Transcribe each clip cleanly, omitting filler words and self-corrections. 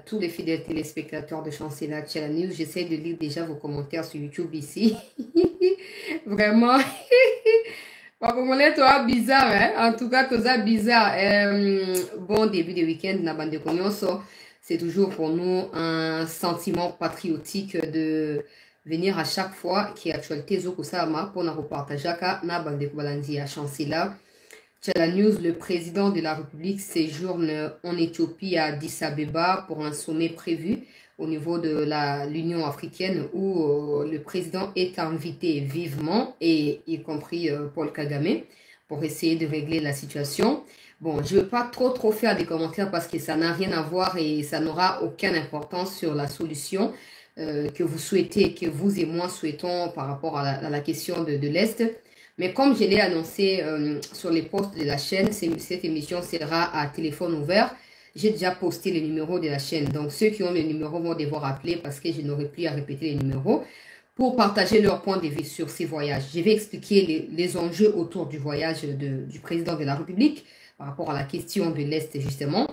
Tous les fidèles téléspectateurs de Chancela Channel News. J'essaie de lire déjà vos commentaires sur YouTube ici. Vraiment. Toi bizarre, hein? En tout cas, toi bizarre. Bon début de week-end, na bande de Konyoso. C'est toujours pour nous un sentiment patriotique de venir à chaque fois qui est actualité Zokusama pour nous partager na bande de Kobalandi à Chancela. La news, le président de la République séjourne en Éthiopie à Addis Abeba pour un sommet prévu au niveau de l'Union africaine où le président est invité vivement, et y compris Paul Kagame, pour essayer de régler la situation. Bon, je ne veux pas trop faire des commentaires parce que ça n'a rien à voir et ça n'aura aucune importance sur la solution que vous souhaitez, que vous et moi souhaitons par rapport à la question de l'Est. Mais comme je l'ai annoncé sur les posts de la chaîne, cette émission sera à téléphone ouvert. J'ai déjà posté le numéro de la chaîne. Donc, ceux qui ont le numéro vont devoir appeler parce que je n'aurai plus à répéter les numéros pour partager leur point de vue sur ces voyages. Je vais expliquer les enjeux autour du voyage du président de la République par rapport à la question de l'Est, justement.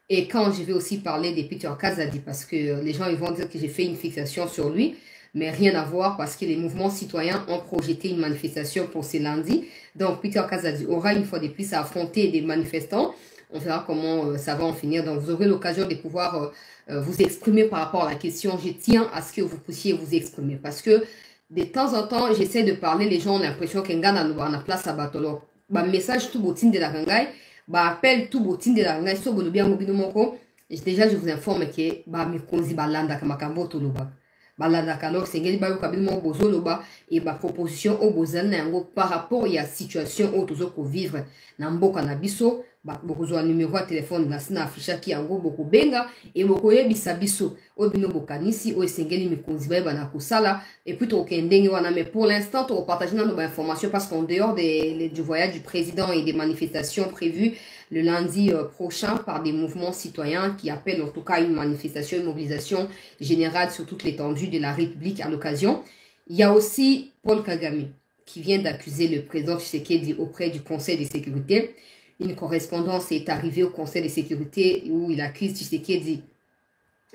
Et quand je vais aussi parler de Peter Kazadi, parce que les gens ils vont dire que j'ai fait une fixation sur lui, mais rien à voir parce que les mouvements citoyens ont projeté une manifestation pour ce lundi. Donc, Peter Kazadi aura une fois de plus à affronter des manifestants. On verra comment ça va en finir. Donc, vous aurez l'occasion de pouvoir vous exprimer par rapport à la question. Je tiens à ce que vous puissiez vous exprimer parce que de temps en temps, j'essaie de parler, les gens ont l'impression qu'un gars n'a pas place à battre. Bah, message tout botin de la gangaï, bah, appel tout botin de la gangaï, so bon bien mobile moko. Déjà, je vous informe que bah, mi konzi balanda kamakambo toloba. Balanda alors c'est ngeli bayo kabilmo bozoloba et ba proposition au bozan nango par rapport à la situation au tozo ko vivre na mboka na biso ba bokozwa numéro de téléphone na sina afficha ki yango boko benga et boko yebisa biso o bino bokanisi o esengeli mikonzi ba na kusala et puis to kendenge wana. Mais pour l'instant to partager nos informations parce qu'en dehors du voyage du président et des manifestations prévues le lundi prochain par des mouvements citoyens qui appellent en tout cas une manifestation, une mobilisation générale sur toute l'étendue de la République à l'occasion. Il y a aussi Paul Kagame qui vient d'accuser le président Tshisekedi auprès du Conseil de sécurité. Une correspondance est arrivée au Conseil de sécurité où il accuse Tshisekedi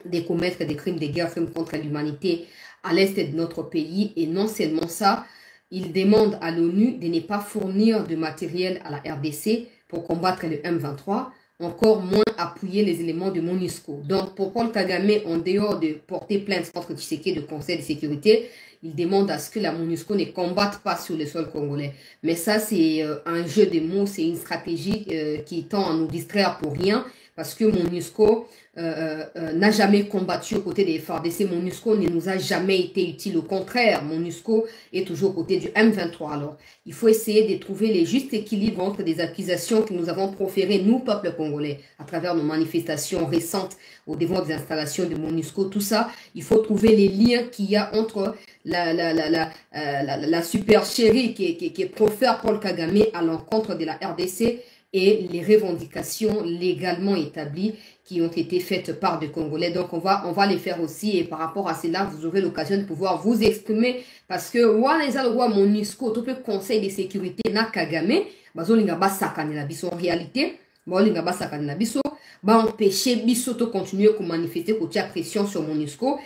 de commettre des crimes de guerre, crimes contre l'humanité à l'est de notre pays. Et non seulement ça, il demande à l'ONU de ne pas fournir de matériel à la RDC pour combattre le M23, encore moins appuyer les éléments de MONUSCO. Donc, pour Paul Kagame, en dehors de porter plainte contre Tshisekedi du Conseil de sécurité, il demande à ce que la MONUSCO ne combatte pas sur le sol congolais. Mais ça, c'est un jeu de mots, c'est une stratégie qui tend à nous distraire pour rien, parce que MONUSCO n'a jamais combattu aux côtés des FARDC. MONUSCO ne nous a jamais été utile. Au contraire, MONUSCO est toujours aux côtés du M23. Alors, il faut essayer de trouver les justes équilibres entre des accusations que nous avons proférées, nous, peuple congolais, à travers nos manifestations récentes au devant des installations de MONUSCO. Tout ça, il faut trouver les liens qu'il y a entre la supercherie qui profère Paul Kagame à l'encontre de la RDC et les revendications légalement établies qui ont été faites par des Congolais. Donc, on va les faire aussi. Et par rapport à cela, vous aurez l'occasion de pouvoir vous exprimer. Parce que, MONUSCO, tout le Conseil de sécurité, na Kagame, bazolinga basakane la biso. En réalité, bazolinga basakane la biso, empêcher biso de continuer à manifester, pour tirer pression sur MONUSCO,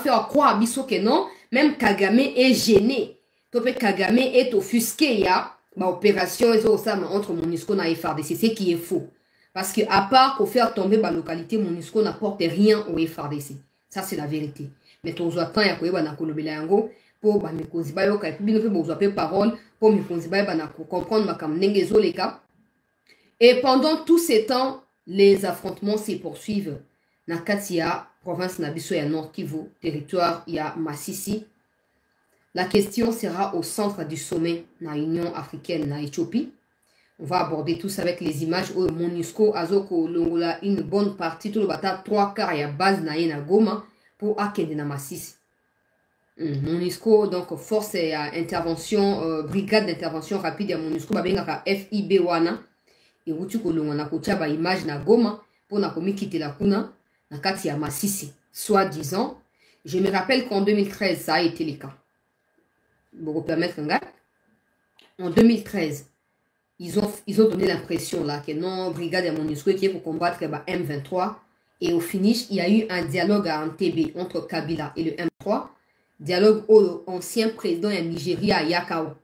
faire croire à biso que non, même Kagame est gêné. Topé Kagame est offusqué, ya. Opération entre MONUSCO et FARDC, c'est qui est faux. Parce que à part pour faire tomber la localité, MONUSCO n'apporte rien au FARDC. Ça, c'est la vérité. Mais tu as temps ya koyeba na kolobela yango pour ba mikozi ba yoka et puis bino pe bozwa pe parole pour mikozi ba na comprendre makam ndenge ezoleka. Et pendant tous ces temps, les affrontements se poursuivent na kati ya province na biso ya Nord Kivu, territoire ya Masisi. La question sera au centre du sommet de l'Union africaine en Éthiopie. On va aborder tout ça avec les images où MONUSCO Azoko Longola une bonne partie, tout le bata 3/4 ya base na Goma pour akende na Masisi. MONUSCO, donc force et intervention, brigade d'intervention rapide ya MONUSCO, babengaka FIB wana. Et où tu kolonga na kotia ba image na Goma pour na komikite la kuna na kati ya Masisi. Soi-disant, je me rappelle qu'en 2013, ça a été le cas. En 2013, ils ont donné l'impression là que non, brigade de MONUSCO qui est pour combattre M23 Et au finish, il y a eu un dialogue à Entebbe entre Kabila et le M3. Dialogue au ancien président du Nigeria, Yakawa.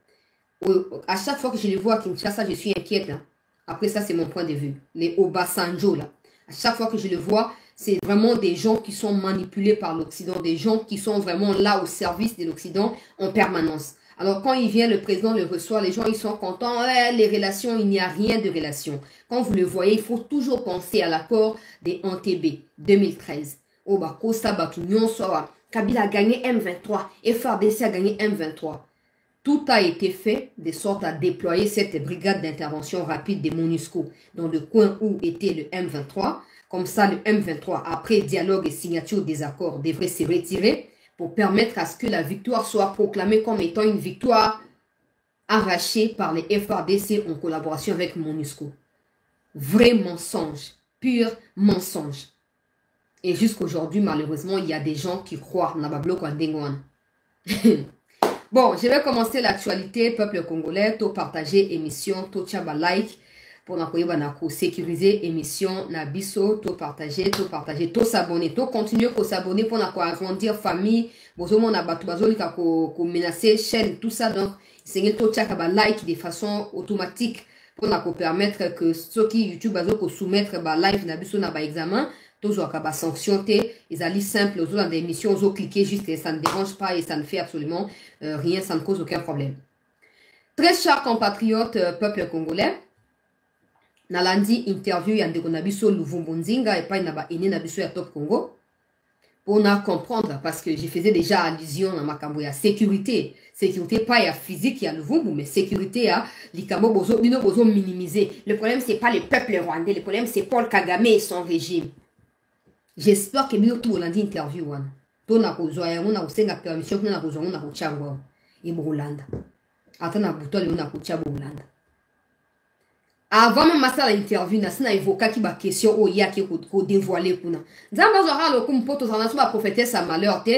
À chaque fois que je les vois à Kinshasa, je suis inquiète. Hein. Après ça, c'est mon point de vue. Les Obasanjo, là. À chaque fois que je les vois, c'est vraiment des gens qui sont manipulés par l'Occident, des gens qui sont vraiment là au service de l'Occident en permanence. Alors, quand il vient, le président le reçoit, les gens, ils sont contents. Ouais, les relations, il n'y a rien de relation. Quand vous le voyez, il faut toujours penser à l'accord des Entebbe 2013. Oh, bah, Kosa Batunion, Kabila a gagné M23, FARDC a gagné M23. Tout a été fait de sorte à déployer cette brigade d'intervention rapide des MONUSCO dans le coin où était le M23. Comme ça, le M23, après dialogue et signature des accords, devrait se retirer pour permettre à ce que la victoire soit proclamée comme étant une victoire arrachée par les FARDC en collaboration avec MONUSCO. Vrai mensonge, pur mensonge. Et jusqu'aujourd'hui, malheureusement, il y a des gens qui croient dans Bablo Kwandengwan. Bon, je vais commencer l'actualité, peuple congolais, tout partager émission, tout tchaba like, pour nous sécuriser émission, nabiso, tout partager, tout s'abonner, tout continuer à s'abonner pour nous agrandir famille, besoin na batu bazoli ko menacer chaîne, tout ça, donc, c'est tout tchaba like de façon automatique pour nous permettre que ceux qui YouTube bazoli soumettre ba live nabiso na ba examen, toujours à sanction, ils allaient simple, dans des émissions, ils ont cliqué juste et ça ne dérange pas et ça ne fait absolument rien, ça ne cause aucun problème. Très chers compatriotes, peuple congolais, Nalandi interview Yandeko Nabiso Luvumbunzinga et pas Ine Nabiso ya Top Congo pour nous comprendre parce que je faisais déjà allusion à ma ya sécurité. Sécurité pas ya physique ya Luvumbu, mais sécurité ya Likamo Bozo, Bozo minimiser. Le problème c'est pas le peuple rwandais, le problème c'est Paul Kagame et son régime. J'espère que nous tout lundi interview wana. Tona kozoya mona kusenga permission kuna kozoya mona kuchangwa e Bolanda. Atana butole mona kuchaba Bolanda. Avant même ça l'interview na sina évoquer qui ba question o yaki ko dévoiler kuna. Nzamba zora lo kumpoto sana suma prophétesse sa malheur te,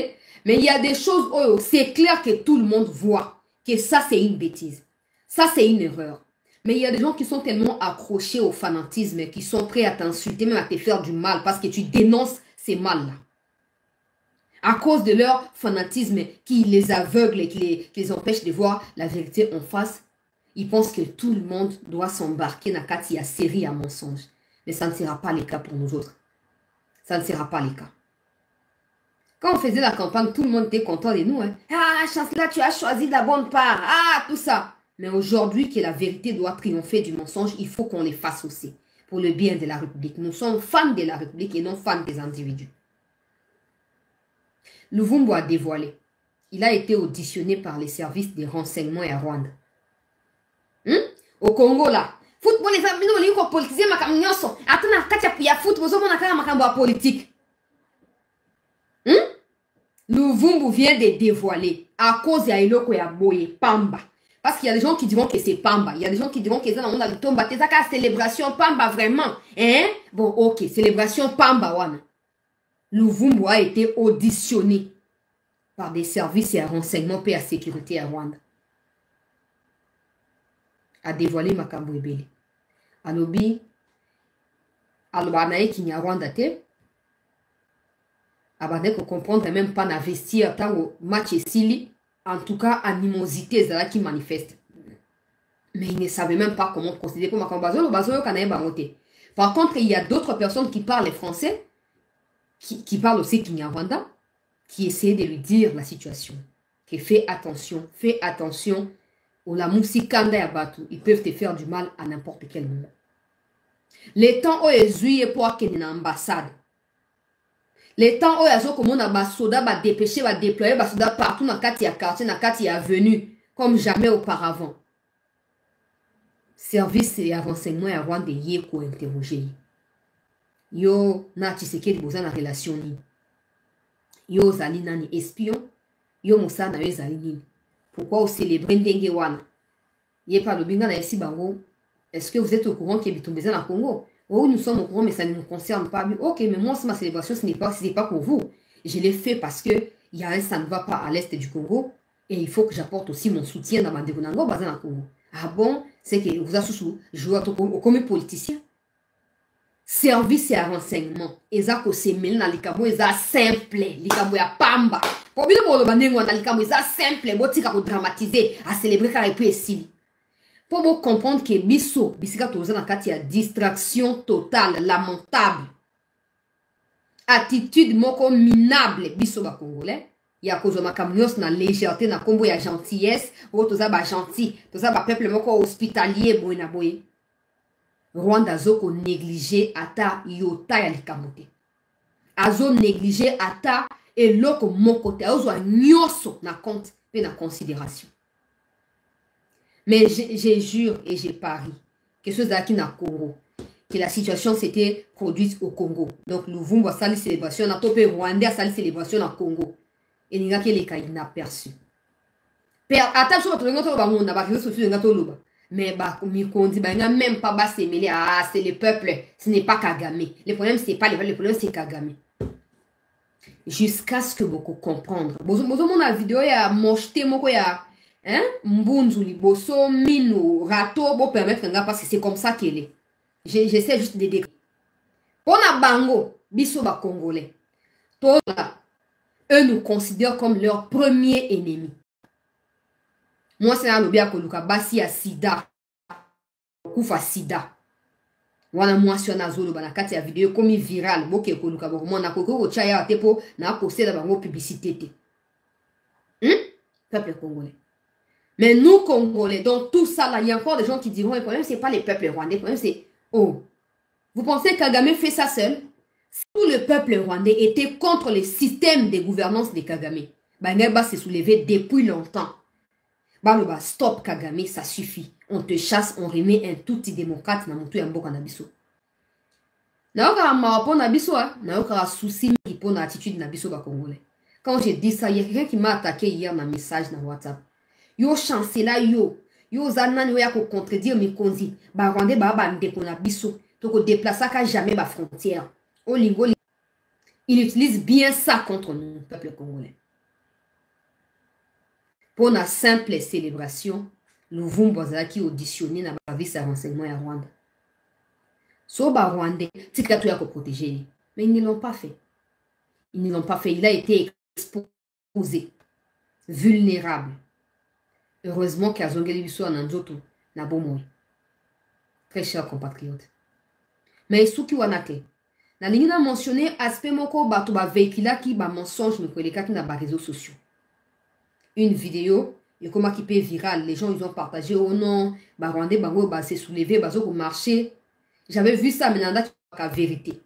mais il y a des choses oh c'est clair que tout le monde voit que ça c'est une bêtise. Ça c'est une erreur. Mais il y a des gens qui sont tellement accrochés au fanatisme, qui sont prêts à t'insulter, même à te faire du mal, parce que tu dénonces ces mal-là. À cause de leur fanatisme qui les aveugle et qui les empêche de voir la vérité en face, ils pensent que tout le monde doit s'embarquer dans la série à mensonges. Mais ça ne sera pas le cas pour nous autres. Ça ne sera pas le cas. Quand on faisait la campagne, tout le monde était content de nous. Hein. Ah, Chancela, tu as choisi la bonne part. Ah, tout ça. Mais aujourd'hui, que la vérité doit triompher du mensonge, il faut qu'on les fasse aussi. Pour le bien de la République. Nous sommes fans de la République et non fans des individus. Luvumbu a dévoilé. Il a été auditionné par les services des renseignements à Rwanda. Au Congo, là. Football, les amis, nous, les politiciens, ma camionso. Attends, quand il y a football, nous avons ma politique. Luvumbu vient de dévoiler à cause de Iloko ya Boye, Pamba. Parce qu'il y a des gens qui diront que c'est Pamba. Il y a des gens qui diront que c'est dans le tomba. C'est ça célébration Pamba vraiment. Hein? Bon, ok, célébration Pamba, wana. Luvumbu a été auditionné par des services et un renseignement paix à sécurité à Rwanda. A dévoilé Makambo Ebele. Alobi, Alobanae qui n'y a Rwanda te. Abandé qu'on comprendre même pas d'investir tant au match et Sili. En tout cas, animosité, c'est là qui manifeste. Mais ils ne savaient même pas comment procéder pour Makambo Bazoyo. Par contre, il y a d'autres personnes qui parlent français, qui parlent aussi Kinyarwanda, qui essaient de lui dire la situation. Que fais attention. Ou la mousikanda ya batu, ils peuvent te faire du mal à n'importe quel moment. Les temps où ils ont pour qu'il y ait une ambassade. Les temps où ils ont comme un soda va dépêcher, va déployer un soda partout dans le quartier, dans le avenue, comme jamais auparavant. Service et renseignement à Rwanda y est pour interroger. Yo, na Tshisekedi boza na relation ni. Yo zali nani espion, yo mosa na yo zali nini. Pourquoi vous célébrez Ndenge Wana? Yé pas le binga na yesi bango. Est-ce que vous êtes au courant qu'il y a Bitombeza dans le Congo? Oh, nous sommes au courant, mais ça ne nous concerne pas. Ok, mais moi, ma célébration, ce n'est pas pour vous. Je l'ai fait parce que ça ne va pas à l'est du Congo. Et il faut que j'apporte aussi mon soutien dans ma dégonango, dans le Congo. Ah bon? C'est que vous avez joué au commun politicien. service et renseignement. Eza ko semel na likabo eza simple. Likabo ya pamba. Pour bien pour le bandingo na likabo eza simple. Botika ko dramatiser, à célébrer car et puis ici. Pour vous comprendre que biso, bisika toza na kati ya distraction totale, lamentable. Attitude moko minable biso ba congolais. Ya kozo makamios na légèreté na kombo ya gentillesse. O toza ba gentil, toza ba peuple moko hospitalier boy na boy. Rwanda zoko négligé ata yota ya likamote. Azo négligé ata eloko mokote. Azo nyoso na compte et na considération. Mais je jure et je parie que ce qui na Congo, que la situation s'était produite au Congo. Donc, Louvumbo a sali célébration, na topé Rwanda a sali célébration au Congo. Et il n'y a que les cas inaperçus. Attention, mais Mikondi, il n'y a même pas bas s'émêler. Ah, c'est le peuple, ce n'est pas Kagame. Le problème, ce n'est pas le peuple, le problème, c'est Kagame. Jusqu'à ce que beaucoup comprendre. Bozo mon vidéo, il y a mocheté, moko ya. Hein? Mbunzu liboso, mino, rato, bon permettre parce que c'est comme ça qu'elle est. J'essaie juste de décrire. Pour la bango, biso ba congolais. Tous là, eux nous considèrent comme leur premier ennemi. Moi, c'est un lobby à Koluka, basi à sida. Kufa sida. Wana mwasyo na zolo bana kati ya vidéo comme viral. Boke Koluka, bon, moi, na koko ko chaya tepo, na posté la bango publicité. Peuple congolais. Mais nous, Congolais, dans tout ça, là, il y a encore des gens qui diront, le problème, ce n'est pas les peuples rwandais, le problème, c'est, oh, vous pensez que Kagame fait ça seul? Si tout le peuple rwandais était contre le système de gouvernance de Kagame, Bangaba s'est soulevé depuis longtemps. Bah, stop Kagame, ça suffit. On te chasse, on remet un tout petit démocrate dans mon tout yambo kanabiso. Naoka marapo nabiso, naoka souci pour l'attitude nabiso ba Congolais. Quand j'ai dit ça, il y a quelqu'un qui m'a attaqué hier dans un message dans WhatsApp. Yo chancela yo zanani yo ya ko contredire Mikonzi ba Rwandais ba ndeko na biso to ko déplacer ka jamais ba frontière au lingo. Il utilise bien ça contre nous peuple congolais. Pour la simple célébration, Louvumbo qui auditionné na ba vice renseignement ya Rwanda. So ba Rwandais tika to ya ko protéger, mais ils ne l'ont pas fait. Ils ne l'ont pas fait, il a été exposé, vulnérable. Heureusement qu'il y a Zongeli Bisso en Anjoto, na bomoi. Très chers compatriotes. Mais ce qui wanake, na lingina mentionné aspect moko bato ba véhicule qui ba mensonge me koleka qui na ba réseaux sociaux. Une vidéo, et comment qui peut viral, les gens ils ont partagé oh non, ba Rwandais bango ba s'est soulevé, ba zo marché. J'avais vu ça mais nanda ka vérité.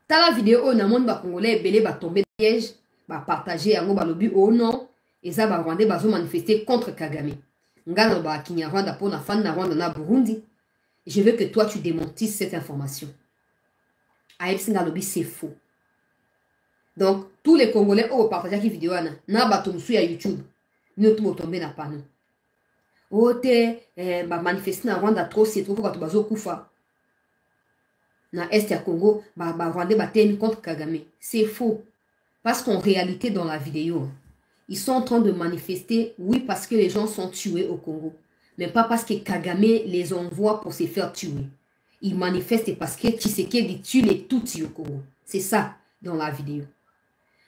Ta la vidéo na monde ba congolais belé ba tomber piège, ba partager yango ba lobi oh non. Et ça, les Rwandais ont manifesté contre Kagame. Ngana ba Kinyarwanda pour na fan na Rwanda na Burundi. Je veux que toi tu démentisses cette information. Aïe Singalobi c'est faux. Donc tous les Congolais ont partagé cette vidéo na bato musu ya YouTube. Nous tout tomber na panneau. Ote ba manifester na Rwanda trop c'est trop bato bazo kufa. Na est ya Congo ba Rwandais batent contre Kagame. C'est faux. Parce qu'en réalité dans la vidéo ils sont en train de manifester, oui, parce que les gens sont tués au Congo. Mais pas parce que Kagame les envoie pour se faire tuer. Ils manifestent parce que Tshisekedi tue les Tutsis au Congo. C'est ça, dans la vidéo.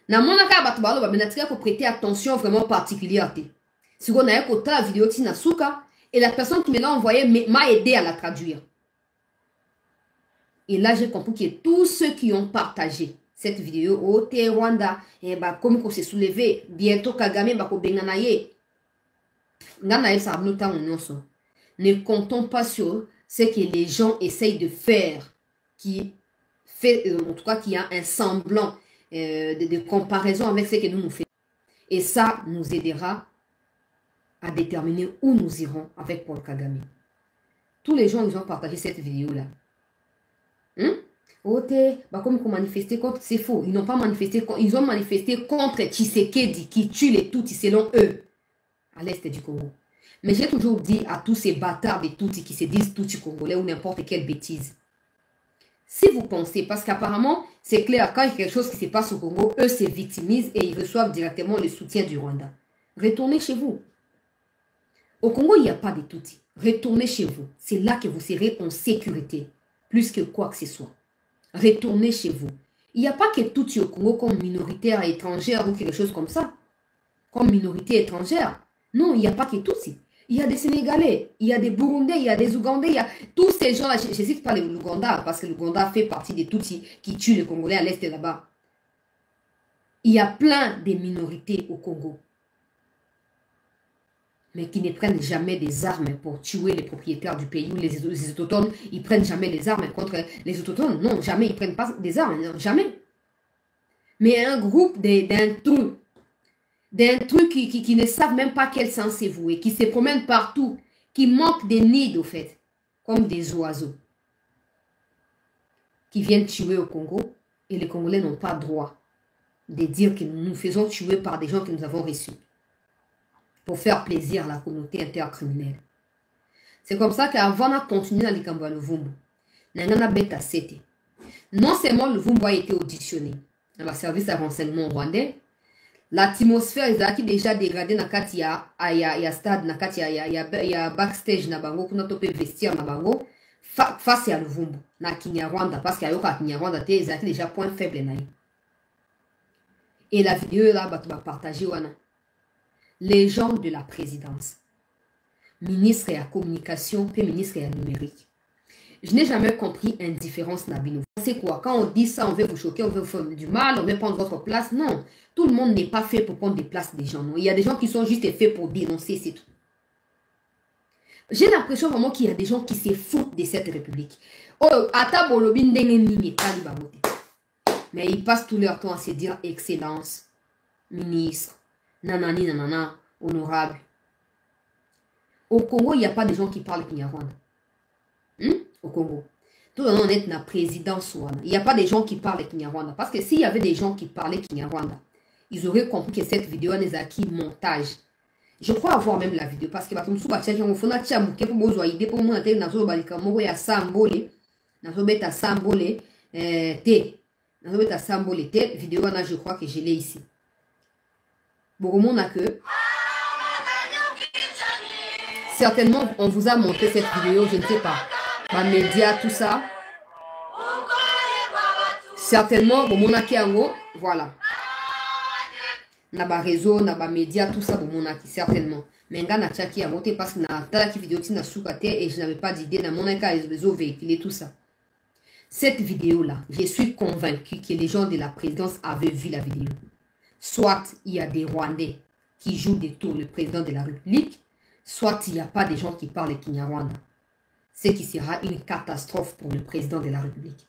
Na monaka batubalo ba menatika ko prêter attention vraiment particulière. Si on a écouté la vidéo tina suka et la personne qui me l'a envoyé m'a aidé à la traduire. Et là j'ai compris que tous ceux qui ont partagé cette vidéo au Rwanda et bah comme qu'on s'est soulevé bientôt Kagame ba ko benganaye nganaye ça nous temps on ne comptons pas sur ce que les gens essayent de faire qui fait en tout cas qui a un semblant de comparaison avec ce que nous faisons et ça nous aidera à déterminer où nous irons avec Paul Kagame. Tous les gens ils ont partagé cette vidéo là comme manifester contre, c'est faux. Ils n'ont pas manifesté, ils ont manifesté contre Tshisekedi qui tue les Tutsis selon eux à l'est du Congo. Mais j'ai toujours dit à tous ces bâtards des Tutsis qui se disent Tutsis congolais ou n'importe quelle bêtise. Si vous pensez, parce qu'apparemment, c'est clair, quand il y a quelque chose qui se passe au Congo, eux se victimisent et ils reçoivent directement le soutien du Rwanda. Retournez chez vous. Au Congo, il n'y a pas de Tutsis. Retournez chez vous. C'est là que vous serez en sécurité, plus que quoi que ce soit. Retournez chez vous. Il n'y a pas que Tutsi au Congo comme minoritaire étrangère ou quelque chose comme ça. Comme minorité étrangère. Non, il n'y a pas que Tutsi. Il y a des Sénégalais, il y a des Burundais, il y a des Ougandais, il y a tous ces gens-là. Je ne cite pas l'Ouganda parce que l'Ouganda fait partie des Tutsis qui tuent les Congolais à l'est et là-bas. Il y a plein de minorités au Congo, mais qui ne prennent jamais des armes pour tuer les propriétaires du pays ou les autochtones. Ils ne prennent jamais les armes contre les autochtones. Non, jamais, ils ne prennent pas des armes, non, jamais. Mais un groupe d'un truc qui ne savent même pas quel sens c'est voué, qui se promènent partout, qui manquent des nids, au fait, comme des oiseaux, qui viennent tuer au Congo, et les Congolais n'ont pas droit de dire que nous nous faisons tuer par des gens que nous avons reçus, pour faire plaisir à la communauté intercriminelle. C'est comme ça qu'avant de continuer dans les Kamba Luvumbu, non seulement Luvumbu a été auditionné dans le service de renseignement rwandais, l'atmosphère est déjà dégradée dans le stade, il y a backstage, na bango, kuna tope vestir na bango, face à Luvumbu, na Kinyarwanda, parce qu'il y a Kinyarwanda, c'est déjà point faible. Et la vidéo là, tu vas partager. Les gens de la présidence, ministre et la communication, puis ministre et la numérique. Je n'ai jamais compris indifférence Nabino. C'est quoi? Quand on dit ça, on veut vous choquer, on veut vous faire du mal, on veut prendre votre place. Non, tout le monde n'est pas fait pour prendre des places des gens. Non. Il y a des gens qui sont juste faits pour dénoncer, c'est tout. J'ai l'impression vraiment qu'il y a des gens qui se foutent de cette république. Oh, mais ils passent tout leur temps à se dire excellence, ministre, nanani, nanana, honorable. Au Congo, il n'y a pas de gens qui parlent Kinyarwanda. Au Congo. Tout le monde est dans la présidence. Il n'y a pas de gens qui parlent Kinyarwanda. Parce que s'il y avait des gens qui parlaient Kinyarwanda, ils auraient compris que cette vidéo n'est acquis montage. Je crois avoir même la vidéo. Parce que vidéo, je crois que je l'ai ici. Certainement, on vous a montré cette vidéo, je ne sais pas. Les médias, tout ça. Certainement, voilà. Naba réseau, naba médias, tout ça, certainement. Mais nga na tchaki ya moté parce que na tala ki vidéo tina soukate et je n'avais pas d'idée dans mon cas les réseaux véhiculés tout ça. Cette vidéo là, je suis convaincu que les gens de la présidence avaient vu la vidéo. Soit il y a des Rwandais qui jouent des tours le président de la République, soit il n'y a pas de gens qui parlent Kinyarwanda. Ce qui sera une catastrophe pour le président de la République.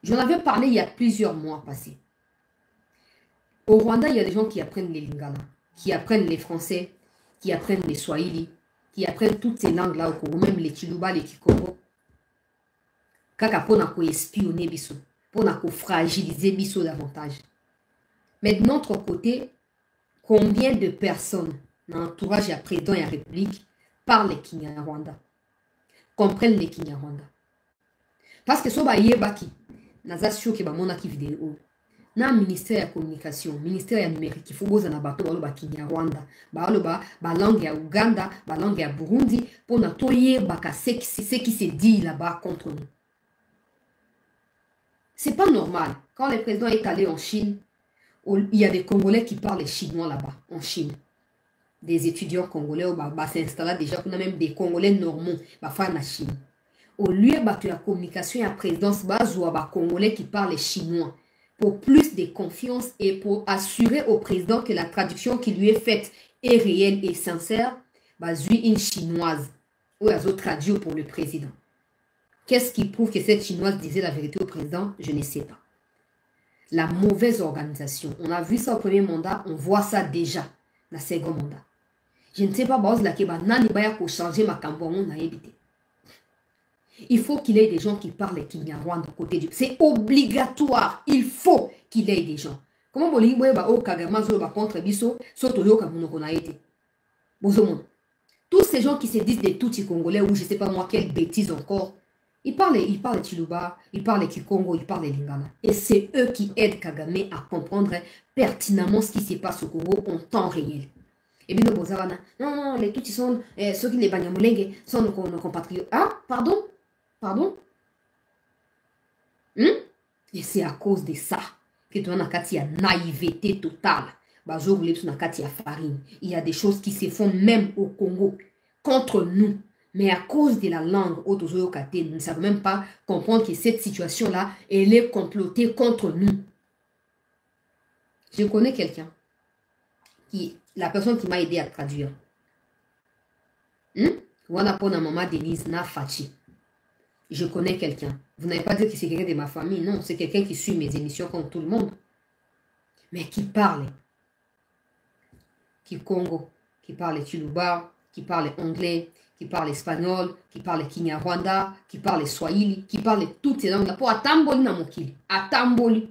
J'en avais parlé il y a plusieurs mois passés. Au Rwanda, il y a des gens qui apprennent les lingala, qui apprennent les français, qui apprennent les swahili, qui apprennent toutes ces langues-là au Congo, même les chiluba, les kikoro. Kaka pour na espionner biso, pour na fragiliser biso davantage. Mais de notre côté, combien de personnes dans l'entourage et président et la République parlent les Kinyarwanda, comprennent les Kinyarwanda? Parce que so ba yebaki, naza sio ke ba mona ki vidéo. Na ministère de la communication, ministère du numérique, il faut que na bato baloba Kinyarwanda, baloba ba langue ya Uganda, ba langue ya Burundi, pour na toye baka ce qui se dit là-bas contre nous. C'est pas normal. Quand le président est allé en Chine, il y a des Congolais qui parlent chinois là-bas, en Chine. Des étudiants congolais, s'installent déjà, on a même des Congolais normaux, faire la Chine. Au lieu de la communication et la présidence, il Congolais qui parlent chinois. Pour plus de confiance et pour assurer au président que la traduction qui lui est faite est réelle et sincère, une chinoise, ou elle a traduit pour le président. Qu'est-ce qui prouve que cette chinoise disait la vérité au président? Je ne sais pas. La mauvaise organisation. On a vu ça au premier mandat, on voit ça déjà dans le second mandat. Je ne sais pas pour changer ma campagne. Il faut qu'il y ait des gens qui parlent Kinyarwanda à côté du... C'est obligatoire. Il faut qu'il y ait des gens. Comment vous dites que contre Bisso, tous ces gens qui se disent des Tutsis congolais ou je ne sais pas moi quelle bêtise encore, ils parlent Chiluba, ils parlent Kikongo, ils parlent Lingala. Et c'est eux qui aident Kagame à comprendre pertinemment ce qui se passe au Congo en temps réel. Et bien, non, les Tutsis sont, ceux qui les Banyamulenge sont nos compatriotes. Ah, pardon? Pardon? Et c'est à cause de ça que tu as une naïveté totale. Farine. Il y a des choses qui se font même au Congo contre nous. Mais à cause de la langue, nous ne savons même pas comprendre que cette situation-là, elle est complotée contre nous. Je connais quelqu'un, la personne qui m'a aidé à traduire. Wana pona maman Denise na Fachi. Je connais quelqu'un. Vous n'avez pas dit que c'est quelqu'un de ma famille. Non, c'est quelqu'un qui suit mes émissions comme tout le monde. Mais qui parle. Qui Congo, qui parle Tuluba, qui parle anglais, qui parle espagnol, qui parle Kinyarwanda, qui parle Swahili, qui parle toutes ces langues. Pour atamboli na mokili. Atamboli.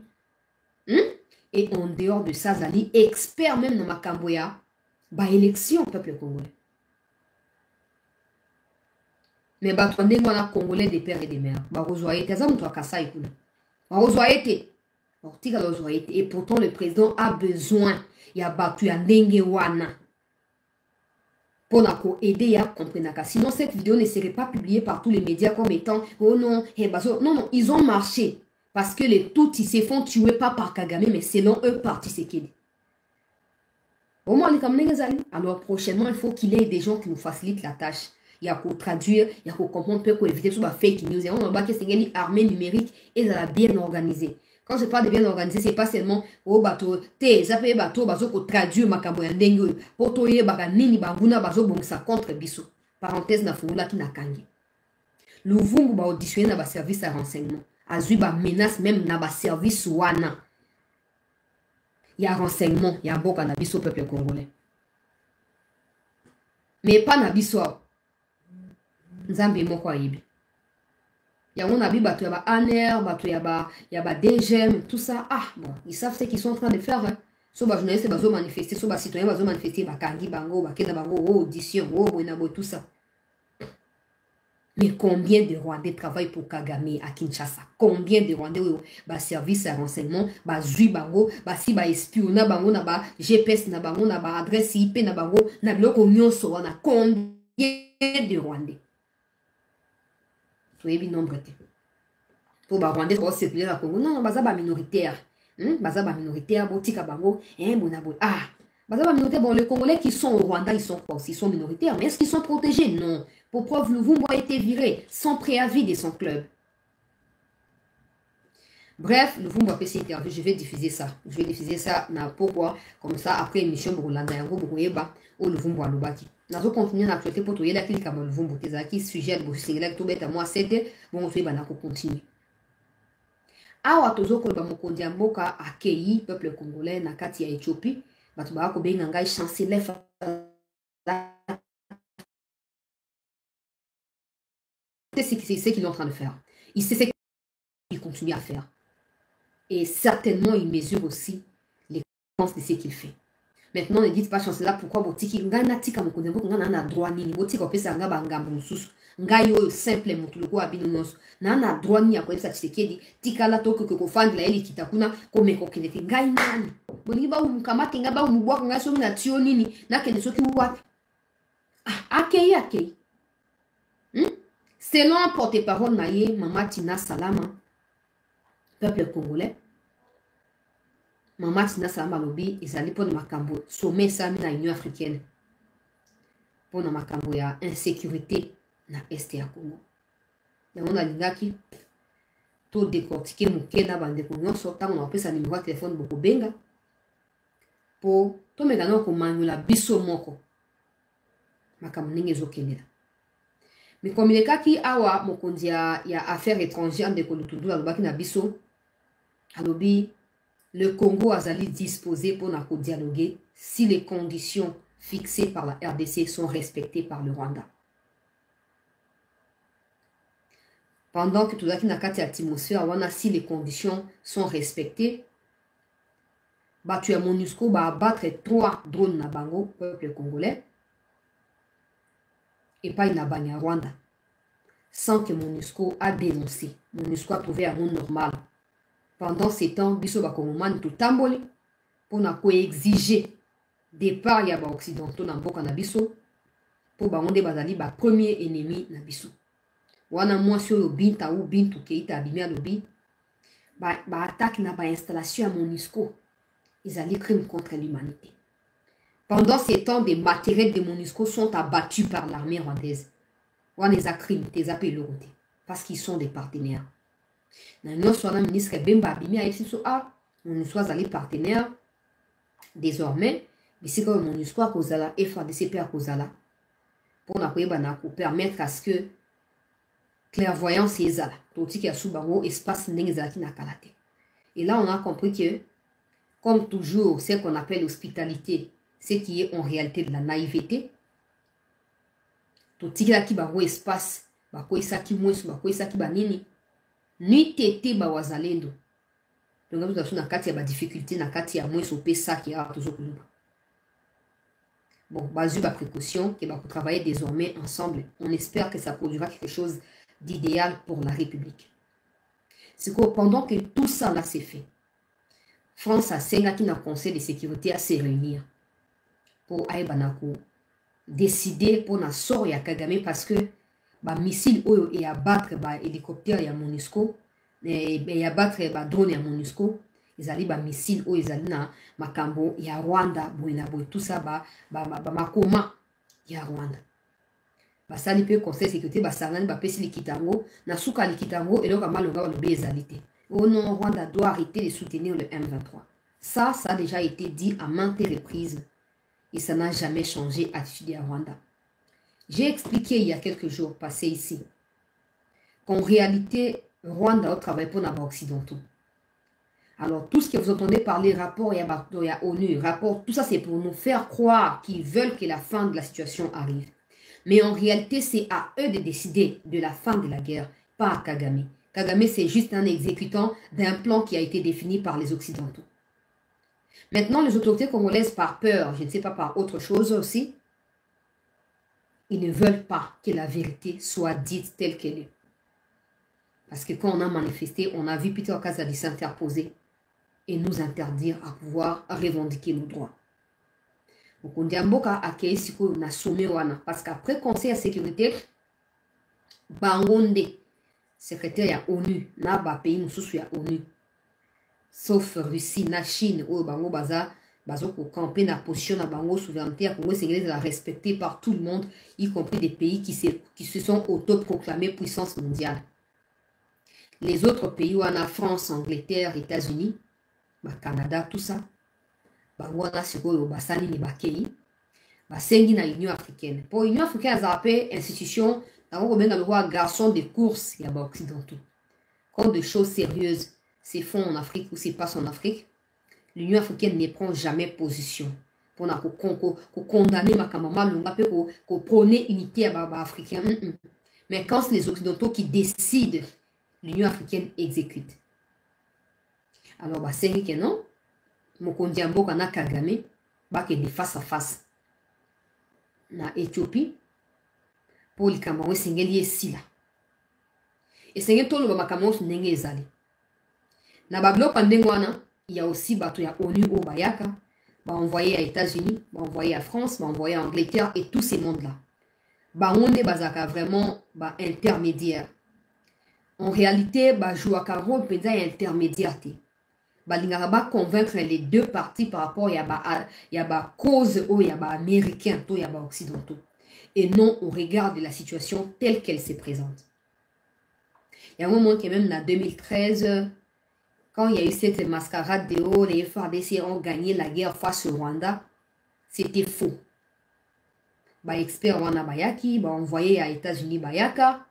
Et en dehors de ça, Zali, expert même dans ma Kamboya, ba élection peuple congolais. Mais bah, tu as Congolais des pères et des mères. Bah, et pourtant, le président a besoin. Il y a battu à Nengewana. Pour aider à comprendre. Sinon, cette vidéo ne serait pas publiée par tous les médias comme étant oh non, non, non, ils ont marché. Parce que les Tutsis se font tuer pas par Kagame, mais selon eux, par Tshisekedi. Alors, prochainement, il faut qu'il y ait des gens qui nous facilitent la tâche. Il y a qu'à traduire, il y a qu'à comprendre, peut éviter sur la fake news. Et on a que c'est une armée numérique et ça a bien organisé. Quand je parle de bien organisé, c'est pas seulement au bateau, ça peut bateau, bateau traduire ma kamboyandengue, pour toyer baganini banguna bazo bongsa contre biso. Parenthèse na fungula ki na kangi. Luvungu ba auditionné na ba service à renseignement. Azui ba menace même na ba service wana. Il y a renseignement, il y a boka na biso peuple congolais. Mais pas na biso. Nzambe moko ayibi. Yango na bi bato ya ba ANR, bato ya ba DGM, tout ça. Ah bon, ils savent ce qu'ils sont en train de faire. Hein. So ba journaliste bazo manifester, so ba citoyen bazo manifester, ba kangi bango, ba kenda bango, audition, boinabo, tout ça. Mais combien de Rwandais travaillent pour Kagame à Kinshasa? Combien de Rwandais ba service à renseignement, ba zui bango, ba si ba espiona bango na ba GPS na bango na ba adresse IP na bango na biloko nyonso wana. Combien de Rwandais? Soyez nombre. Pour ba Rwandais pour circuler à Congo. Non, baza ba minoritaire. Baza ba minoritaire, botika bango, bonabo. Ah, baza ba minoritaire. Bon, les Congolais qui sont au Rwanda, ils sont quoi? Ils sont minoritaires, mais est-ce qu'ils sont protégés? Non. Pour preuve, Luvumbu a été viré sans préavis de son club. Bref, Luvumbu a fait cette interview. Je vais diffuser ça. Je vais diffuser ça. Pourquoi? Comme ça, après l'émission, Burulanda, Yango, Buruyeba, ou Luvumbu à Lubaki. Nous allons continuer à actualité pour trouver la clique à Luvumbu. Tezaki, sujet, le single, tout bête à moi, c'était. Bon, on fait, continuer. Awa tozo ko ba mokonzi ya mboka akei peuple congolais na kati ya Éthiopie bato ba ko benga ngai chancelier c'est ce qu'il est en train de faire. Il sait ce qu'il continue à faire. Et certainement il mesure aussi les conséquences de ce qu'il fait. Maintenant ne dites pas chancelier pourquoi botiki ngana tika mokonzi ya mboka ngana na droit nini botika opesa nga ba ngambo mususu. Ngai oyo simple mutuluko abino nyonso na droit ni ya koyebisa Tshisekedi tikala toko kokofandela eli kitakuna komeko kenete ngai nani bolingi ba umukamate nga ba umubwaka ngai soki na tio nini na kende soki wapi akei selon porte-parole na ye Mama Tina Salama peuple congolais Mama Tina Salama lobi ezali pona makambo sommet sami na Union africaine pona makambo ya insécurité na este ya Congo. Yango na lingaki to décortiquer muke na bandeko nyonso ntango na opesa numéro ya telefone bokobenga po tomeka na komanyula biso moko makambo ndenge ezokendela. Mikomilekaki awa mokonzi ya affaires étrangères ndeko Lutundu alobaki na biso alobi le Congo azali disposé pour na dialoguer si les conditions fixées par la RDC sont respectées par le Rwanda. Pendant que tout ça qui n'a qu'à l'atmosphère, si les conditions sont respectées, tu as MONUSCO va abattre 3 drones na bango peuple congolais et pas une banya Rwanda sans que MONUSCO a dénoncé. MONUSCO a trouvé un monde normal. Pendant ces temps, biso ba Congomani tout tamboli pour na ko exiger départ ya ba occidentaux na mboka na biso pour ba onde bazali ba premier ennemi na biso. Wana mwasi oyo binta ou bintu keita abimi alobi attaque na installation à MONUSCO. Ils allaient crime contre l'humanité. Pendant ces temps, des matériels de MONUSCO sont abattus par l'armée rwandaise. On les a crimes, les a payés parce qu'ils sont des partenaires. Nous sommes un ministre Bemba Bimi a dit on soit allés partenaires. Désormais, c'est comme MONUSCO à Kozala et FADC à Kozala pour permettre à ce que clairvoyance et zala, tout ce qui a sous barreau espace n'exaki na kalate. Et là, on a compris que, comme toujours, ce qu'on appelle l'hospitalité, ce qui est en réalité de la naïveté, tout ce qui a barreau espace, bako isaki mwesu, bako isaki banini, ni tete ba wazalendo. Donc, nous avons une difficulté, na kati ya mwesu pesa qui a toujours kuluba. Bon, basu ba précaution, qui va travailler désormais ensemble. On espère que ça produira quelque chose d'idéal pour la République. C'est que pendant que tout ça là s'est fait, France a senga qui n'a conseil de sécurité à se réunir pour Aïbanako décider pour na sort ya Kagame parce que ba missile oyo et abattre ba hélicoptère ya MONUSCO et abattre ba drone ya MONUSCO ils allaient ba missile oyo ils allaient na makambo ya Rwanda boina boy tout ça ba makoma ya Rwanda. Basali pe conseil sécurité basangani ba pesi likitango na suka likitango et donc amalonga ba bezalité. Oh non, Rwanda doit arrêter de soutenir le M23. Ça a déjà été dit à maintes reprises et ça n'a jamais changé attitude à Rwanda. J'ai expliqué il y a quelques jours passés ici qu'en réalité Rwanda travaille pour les occidentaux. Alors tout ce que vous entendez parler rapport il y a ONU, rapport, tout ça c'est pour nous faire croire qu'ils veulent que la fin de la situation arrive. Mais en réalité, c'est à eux de décider de la fin de la guerre, pas à Kagame. Kagame, c'est juste un exécutant d'un plan qui a été défini par les Occidentaux. Maintenant, les autorités congolaises, par peur, je ne sais pas, par autre chose aussi, ils ne veulent pas que la vérité soit dite telle qu'elle est. Parce que quand on a manifesté, on a vu Peter Kazadi s'interposer et nous interdire à pouvoir revendiquer nos droits. Parce qu'après Conseil de sécurité, Bangonde, secrétaire à ONU, na ba pays nous à ONU, sauf Russie, na Chine, où Bango Baza, Bazo pour camper na position na Bango souveraineté, Congo sénégalais la respectée par tout le monde, y compris des pays qui se sont autoproclamés puissance mondiale. Les autres pays, où on a France, Angleterre, États-Unis, Canada, tout ça. Wana sikoyo basani ni bakei basengi na Union africaine. Pour Union africaine a appelé institution dans le roi garçon de course ya ba occidentaux. Quand des choses sérieuses se font en Afrique ou se passent en Afrique, l'Union africaine ne prend jamais position pour na ko condamner makamama longa pe ko prôner unité ya ba africain. Mais quand c'est les occidentaux qui décident, l'Union africaine exécute. Alors basengi que non Mokondi Mboka na Kagame bakende face à face na Éthiopie pour les Cameroun singeli esila et singeli tolo ba makamon ndenge ezali na ba bloc pandengwana il y a aussi bato ya ONU au bayaka ba envoyé à États-Unis ba envoyé à France ba envoyé à Angleterre et tous ces mondes là ba onde bazaka vraiment ba intermédiaire en réalité ba jouaka rôle penda intermédiaire. Balingara ba convaincre les deux parties par rapport à la cause ou à américain ou à occidentaux et non au regard de la situation telle qu'elle se présente. Il y a un moment que même en 2013 quand il y a eu cette mascarade de haut, les FARDC ont gagné la guerre face au Rwanda, c'était faux. Ba expert wana bayaki ba envoyé à États-Unis bayaka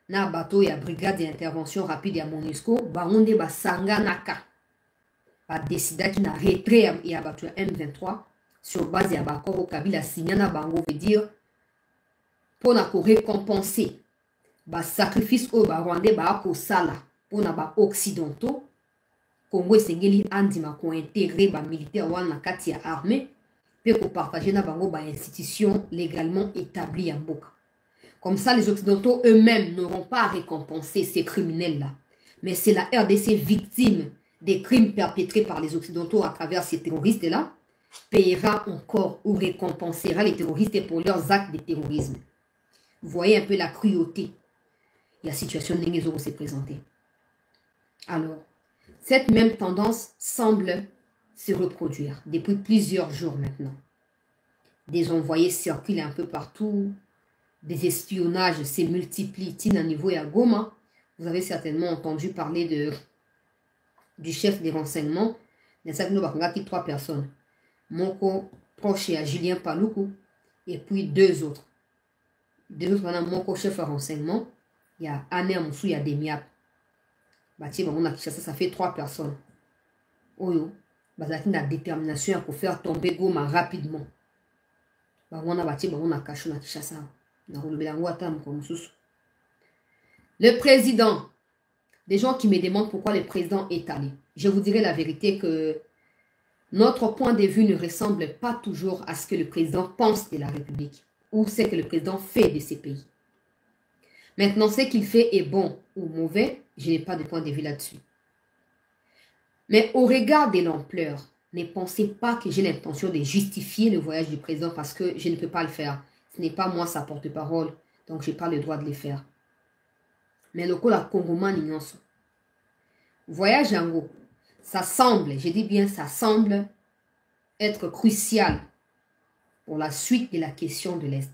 na bateau ya brigade d'intervention rapide à MONUSCO ba onde ba sanganaka a décidé qu'il a retrait et abattu M23 sur base de l'accord au Kabila Signana Bango veut dire pour na récompenser le sacrifice au Rwandais pour sala pour na occidentaux Congo Sengeli andima ko intégrer ba militaire wana kati ya armée pour ko partager na bango ba institution légalement établie en Mboka. Comme ça les occidentaux eux-mêmes n'auront pas à récompenser ces criminels là, mais c'est la RDC victime des crimes perpétrés par les Occidentaux à travers ces terroristes-là, payera encore ou récompensera les terroristes pour leurs actes de terrorisme. Vous voyez un peu la cruauté. La situation de s'est présentée. Alors, Cette même tendance semble se reproduire depuis plusieurs jours maintenant. Des envoyés circulent un peu partout, des espionnages se multiplient à niveau et à Goma. Vous avez certainement entendu parler du chef des renseignements. Il y a 3 personnes. Moko proche à Julien Paloukou et puis 2 autres. 2 autres, Moko chef de renseignement. Il y a Anne Moussou, il y a Demiap. Ça fait 3 personnes. Oyo, il y a détermination pour faire tomber Goma rapidement. Le président, des gens qui me demandent pourquoi le président est allé. Je vous dirai la vérité que notre point de vue ne ressemble pas toujours à ce que le président pense de la République ou ce que le président fait de ces pays. Maintenant, ce qu'il fait est bon ou mauvais, je n'ai pas de point de vue là-dessus. Mais au regard de l'ampleur, ne pensez pas que j'ai l'intention de justifier le voyage du président parce que je ne peux pas le faire. Ce n'est pas moi sa porte-parole, donc je n'ai pas le droit de le faire. Mais le coup, la Congoman ignore. Voyage en gros, ça semble, je dis bien ça semble être crucial pour la suite de la question de l'Est.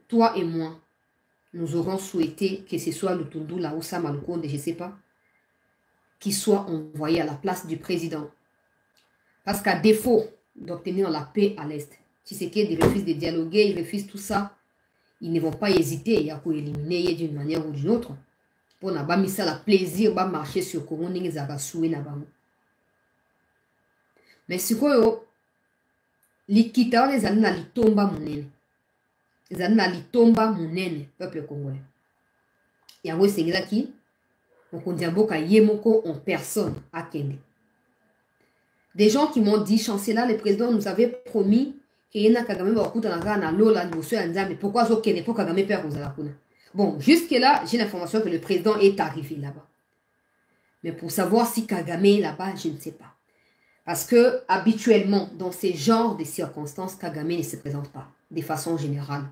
Toi et moi, nous aurons souhaité que ce soit Lutundu, Laoussa, Malukonde, je ne sais pas, qui soit envoyé à la place du président. Parce qu'à défaut d'obtenir la paix à l'Est, Tshisekedi refuse de dialoguer, il refuse tout ça, ils ne vont pas hésiter à éliminer d'une manière ou d'une autre. Pour n'a pas mis ça la plaisir, va marcher sur Congo, n'ingé zaka soué na bango. Mais ce que l'ikita les années na litomba munene. Les années na litomba munene, peuple congolais. Yango c'est qui on kondiamboka yemoko en personne à Kende. Des gens qui m'ont dit, chancelier, le président nous avait promis qu'il y a Kagame Bakoutanaka na Lola, mais pourquoi zo Kende pour Kagame père Ozalakuna? Bon, jusque-là, j'ai l'information que le président est arrivé là-bas. Mais pour savoir si Kagame est là-bas, je ne sais pas. Parce que, habituellement, dans ces genres de circonstances, Kagame ne se présente pas, de façon générale.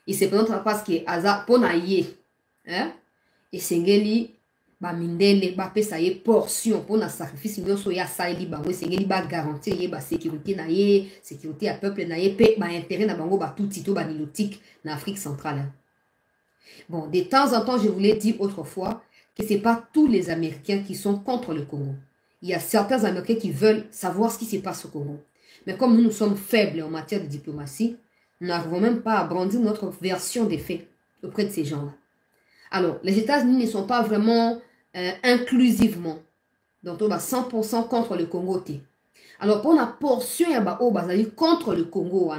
Il se présente parce que, pour naïe, hein, et Sengeli, mindele, pesa ye portion, pour na sacrifice, nous so ya saïli, Sengeli, garantir ye, sécurité naïe, sécurité à peuple naïe, intérêt na bango, tout tito, nilotique, na Afrique centrale. Bon, de temps en temps, je vous l'ai dit autrefois, que ce n'est pas tous les Américains qui sont contre le Congo. Il y a certains Américains qui veulent savoir ce qui se passe au Congo. Mais comme nous sommes faibles en matière de diplomatie, nous n'arrivons même pas à brandir notre version des faits auprès de ces gens-là. Alors, les États-Unis ne sont pas vraiment inclusivement, donc on va 100% contre le Congo. Alors, pour la portion, il y a contre le Congo,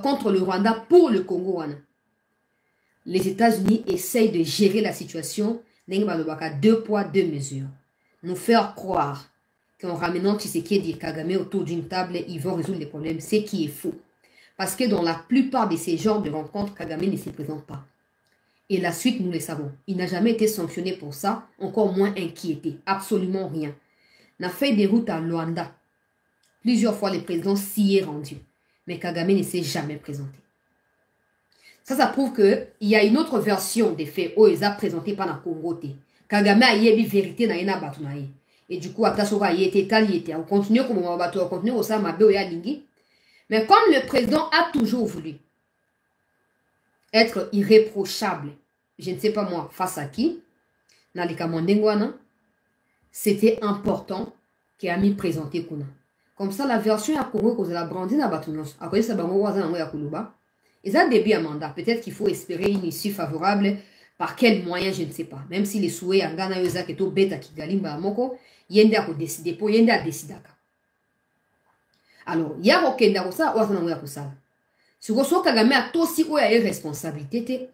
contre le Rwanda pour le Congo. Les États-Unis essayent de gérer la situation 2 poids, 2 mesures. Nous faire croire qu'en ramenant Tshisekedi et Kagame autour d'une table, ils vont résoudre les problèmes. Ce qui est faux. Parce que dans la plupart de ces genres de rencontres, Kagame ne se présente pas. Et la suite, nous le savons. Il n'a jamais été sanctionné pour ça, encore moins inquiété. Absolument rien. On a fait des routes à Luanda. Plusieurs fois, le président s'y est rendu. Mais Kagame ne s'est jamais présenté. Ça prouve qu'il y a une autre version des faits où ils ont présenté par la Congo. Kagame a eu vérité dans la bataille. Et du coup, Atasoka y était talié. On continue comme on va on continue au Samabe et à Lingui. Mais comme le président a toujours voulu être irréprochable, je ne sais pas moi, face à qui, dans les Kamandengwana, c'était important qu'il a mis présenté Kuna. Comme ça, la version à Congo que vous avez brandi dans la bataille, à cause de ça, ils ont début un mandat. Peut-être qu'il faut espérer une issue favorable. Par quel moyen, je ne sais pas. Même si les souhaits en Ghana, ils ont bêta qui galim moko, yende a décidé pour yende a décidé. Alors, il y a aucun ça ou un ça. Si vous avez Kagame a aussi une responsabilité,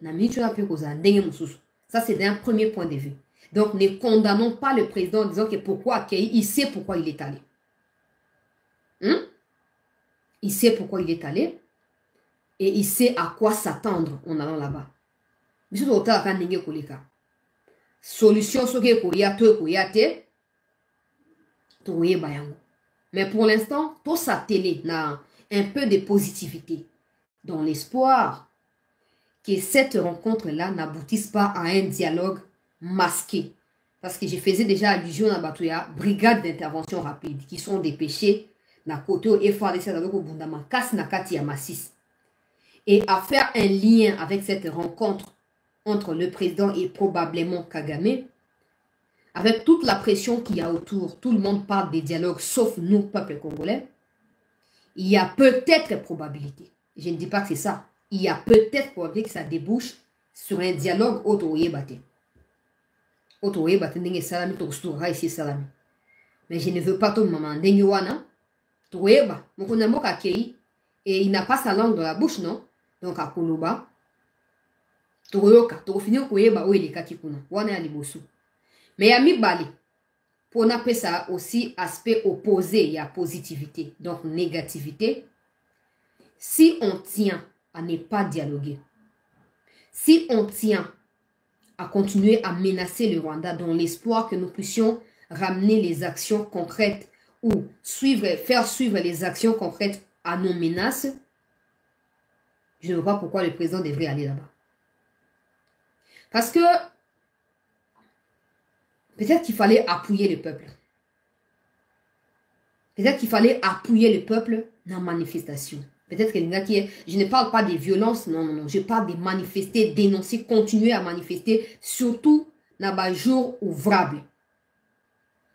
ça c'est d'un premier point de vue. Donc, ne condamnons pas le président en disant que pourquoi il sait pourquoi il est allé. Il sait pourquoi il est allé. Et il sait à quoi s'attendre en allant là-bas. Solution, mais pour l'instant, tout ça télé a un peu de positivité, dans l'espoir que cette rencontre-là n'aboutisse pas à un dialogue masqués. Parce que je faisais déjà allusion à Batoya, brigade d'intervention rapide, qui sont dépêchés na côté et FARDC avec au Bundama, Kas Nakati à Massis. Et à faire un lien avec cette rencontre entre le président et probablement Kagame, avec toute la pression qu'il y a autour, tout le monde parle des dialogues, sauf nous, peuple congolais, il y a peut-être probabilité. Je ne dis pas que c'est ça. Il y a peut-être probabilité que ça débouche sur un dialogue autoyébate. Autoyébate n'est salami, tokustura ici salami. Mais je ne veux pas tout le moment. Dengiwana, toyeba, mokonamo kakei, et il n'a pas sa langue dans la bouche, non? Donc à Koloba, toyoka, tokofini koyeba ou il est kakikuna, wana ya libosu. Mais à Mibali, pour on appelle ça aussi aspect opposé, il y a positivité, donc négativité. Si on tient à ne pas dialoguer, si on tient à continuer à menacer le Rwanda dans l'espoir que nous puissions ramener les actions concrètes ou faire suivre les actions concrètes à nos menaces, je ne vois pas pourquoi le président devrait aller là-bas. Parce que peut-être qu'il fallait appuyer le peuple. Peut-être qu'il fallait appuyer le peuple dans la manifestation. Peut-être que je ne parle pas des violences, non. Je parle de manifester, dénoncer, continuer à manifester, surtout dans les jours ouvrables.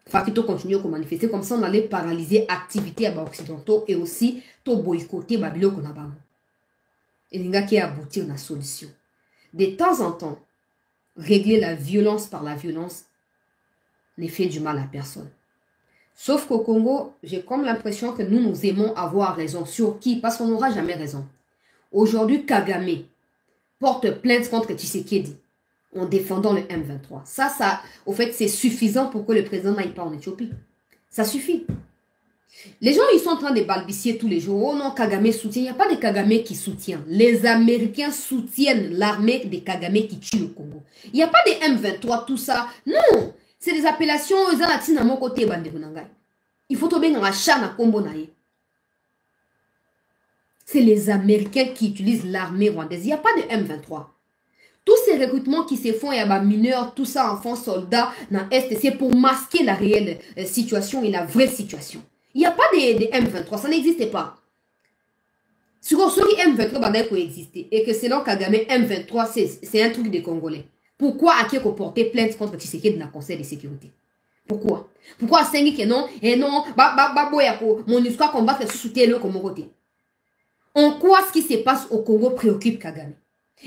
Il faut qu'il continue à manifester, comme ça on allait paralyser l'activité occidentaux et aussi tout boycotter Babylone. Et il y a qui aboutir à la solution. De temps en temps, régler la violence par la violence ne fait du mal à personne. Sauf qu'au Congo, j'ai comme l'impression que nous aimons avoir raison. Sur qui? Parce qu'on n'aura jamais raison. Aujourd'hui, Kagame porte plainte contre Tshisekedi en défendant le M23. Ça, au fait, c'est suffisant pour que le président n'aille pas en Éthiopie. Ça suffit. Les gens, ils sont en train de balbutier tous les jours. Oh non, Kagame soutient. Il n'y a pas de Kagame qui soutient. Les Américains soutiennent l'armée de Kagame qui tue au Congo. Il n'y a pas de M23, tout ça. Non! C'est des appellations, il faut tomber dans la chaîne à combo. C'est les Américains qui utilisent l'armée rwandaise. Il n'y a pas de M23. Tous ces recrutements qui se font, il y a des mineurs, tout ça, enfants, soldats, dans l'Est, c'est pour masquer la réelle situation et la vraie situation. Il n'y a pas de M23, ça n'existe pas. Sur M23, peut exister. Et que selon Kagame, M23, c'est un truc des Congolais. Pourquoi Akeko porter plainte contre Tshisekedi dans le Conseil de sécurité? Pourquoi? Pourquoi Sengi que non? Et non, mon histoire combattre sous soutien le Congo côté. En quoi ce qui se passe au Congo préoccupe Kagame?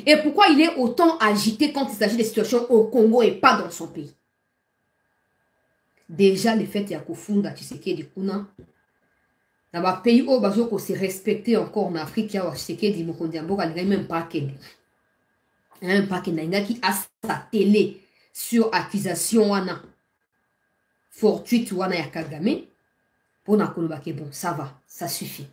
Et pourquoi il est autant agité quand il s'agit de situations au Congo et pas dans son pays? Déjà, le fait qu'il y a Kofunda Tshisekedi Kuna, dans le pays où il s'est respecté encore en Afrique, il y a Tshisekedi Mokondiambo, il n'y a même pas qu'elle. Il y a un paquet qui a sa télé sur accusation wana fortuite wana ya Kagame pour na kolobake bon ça va ça suffit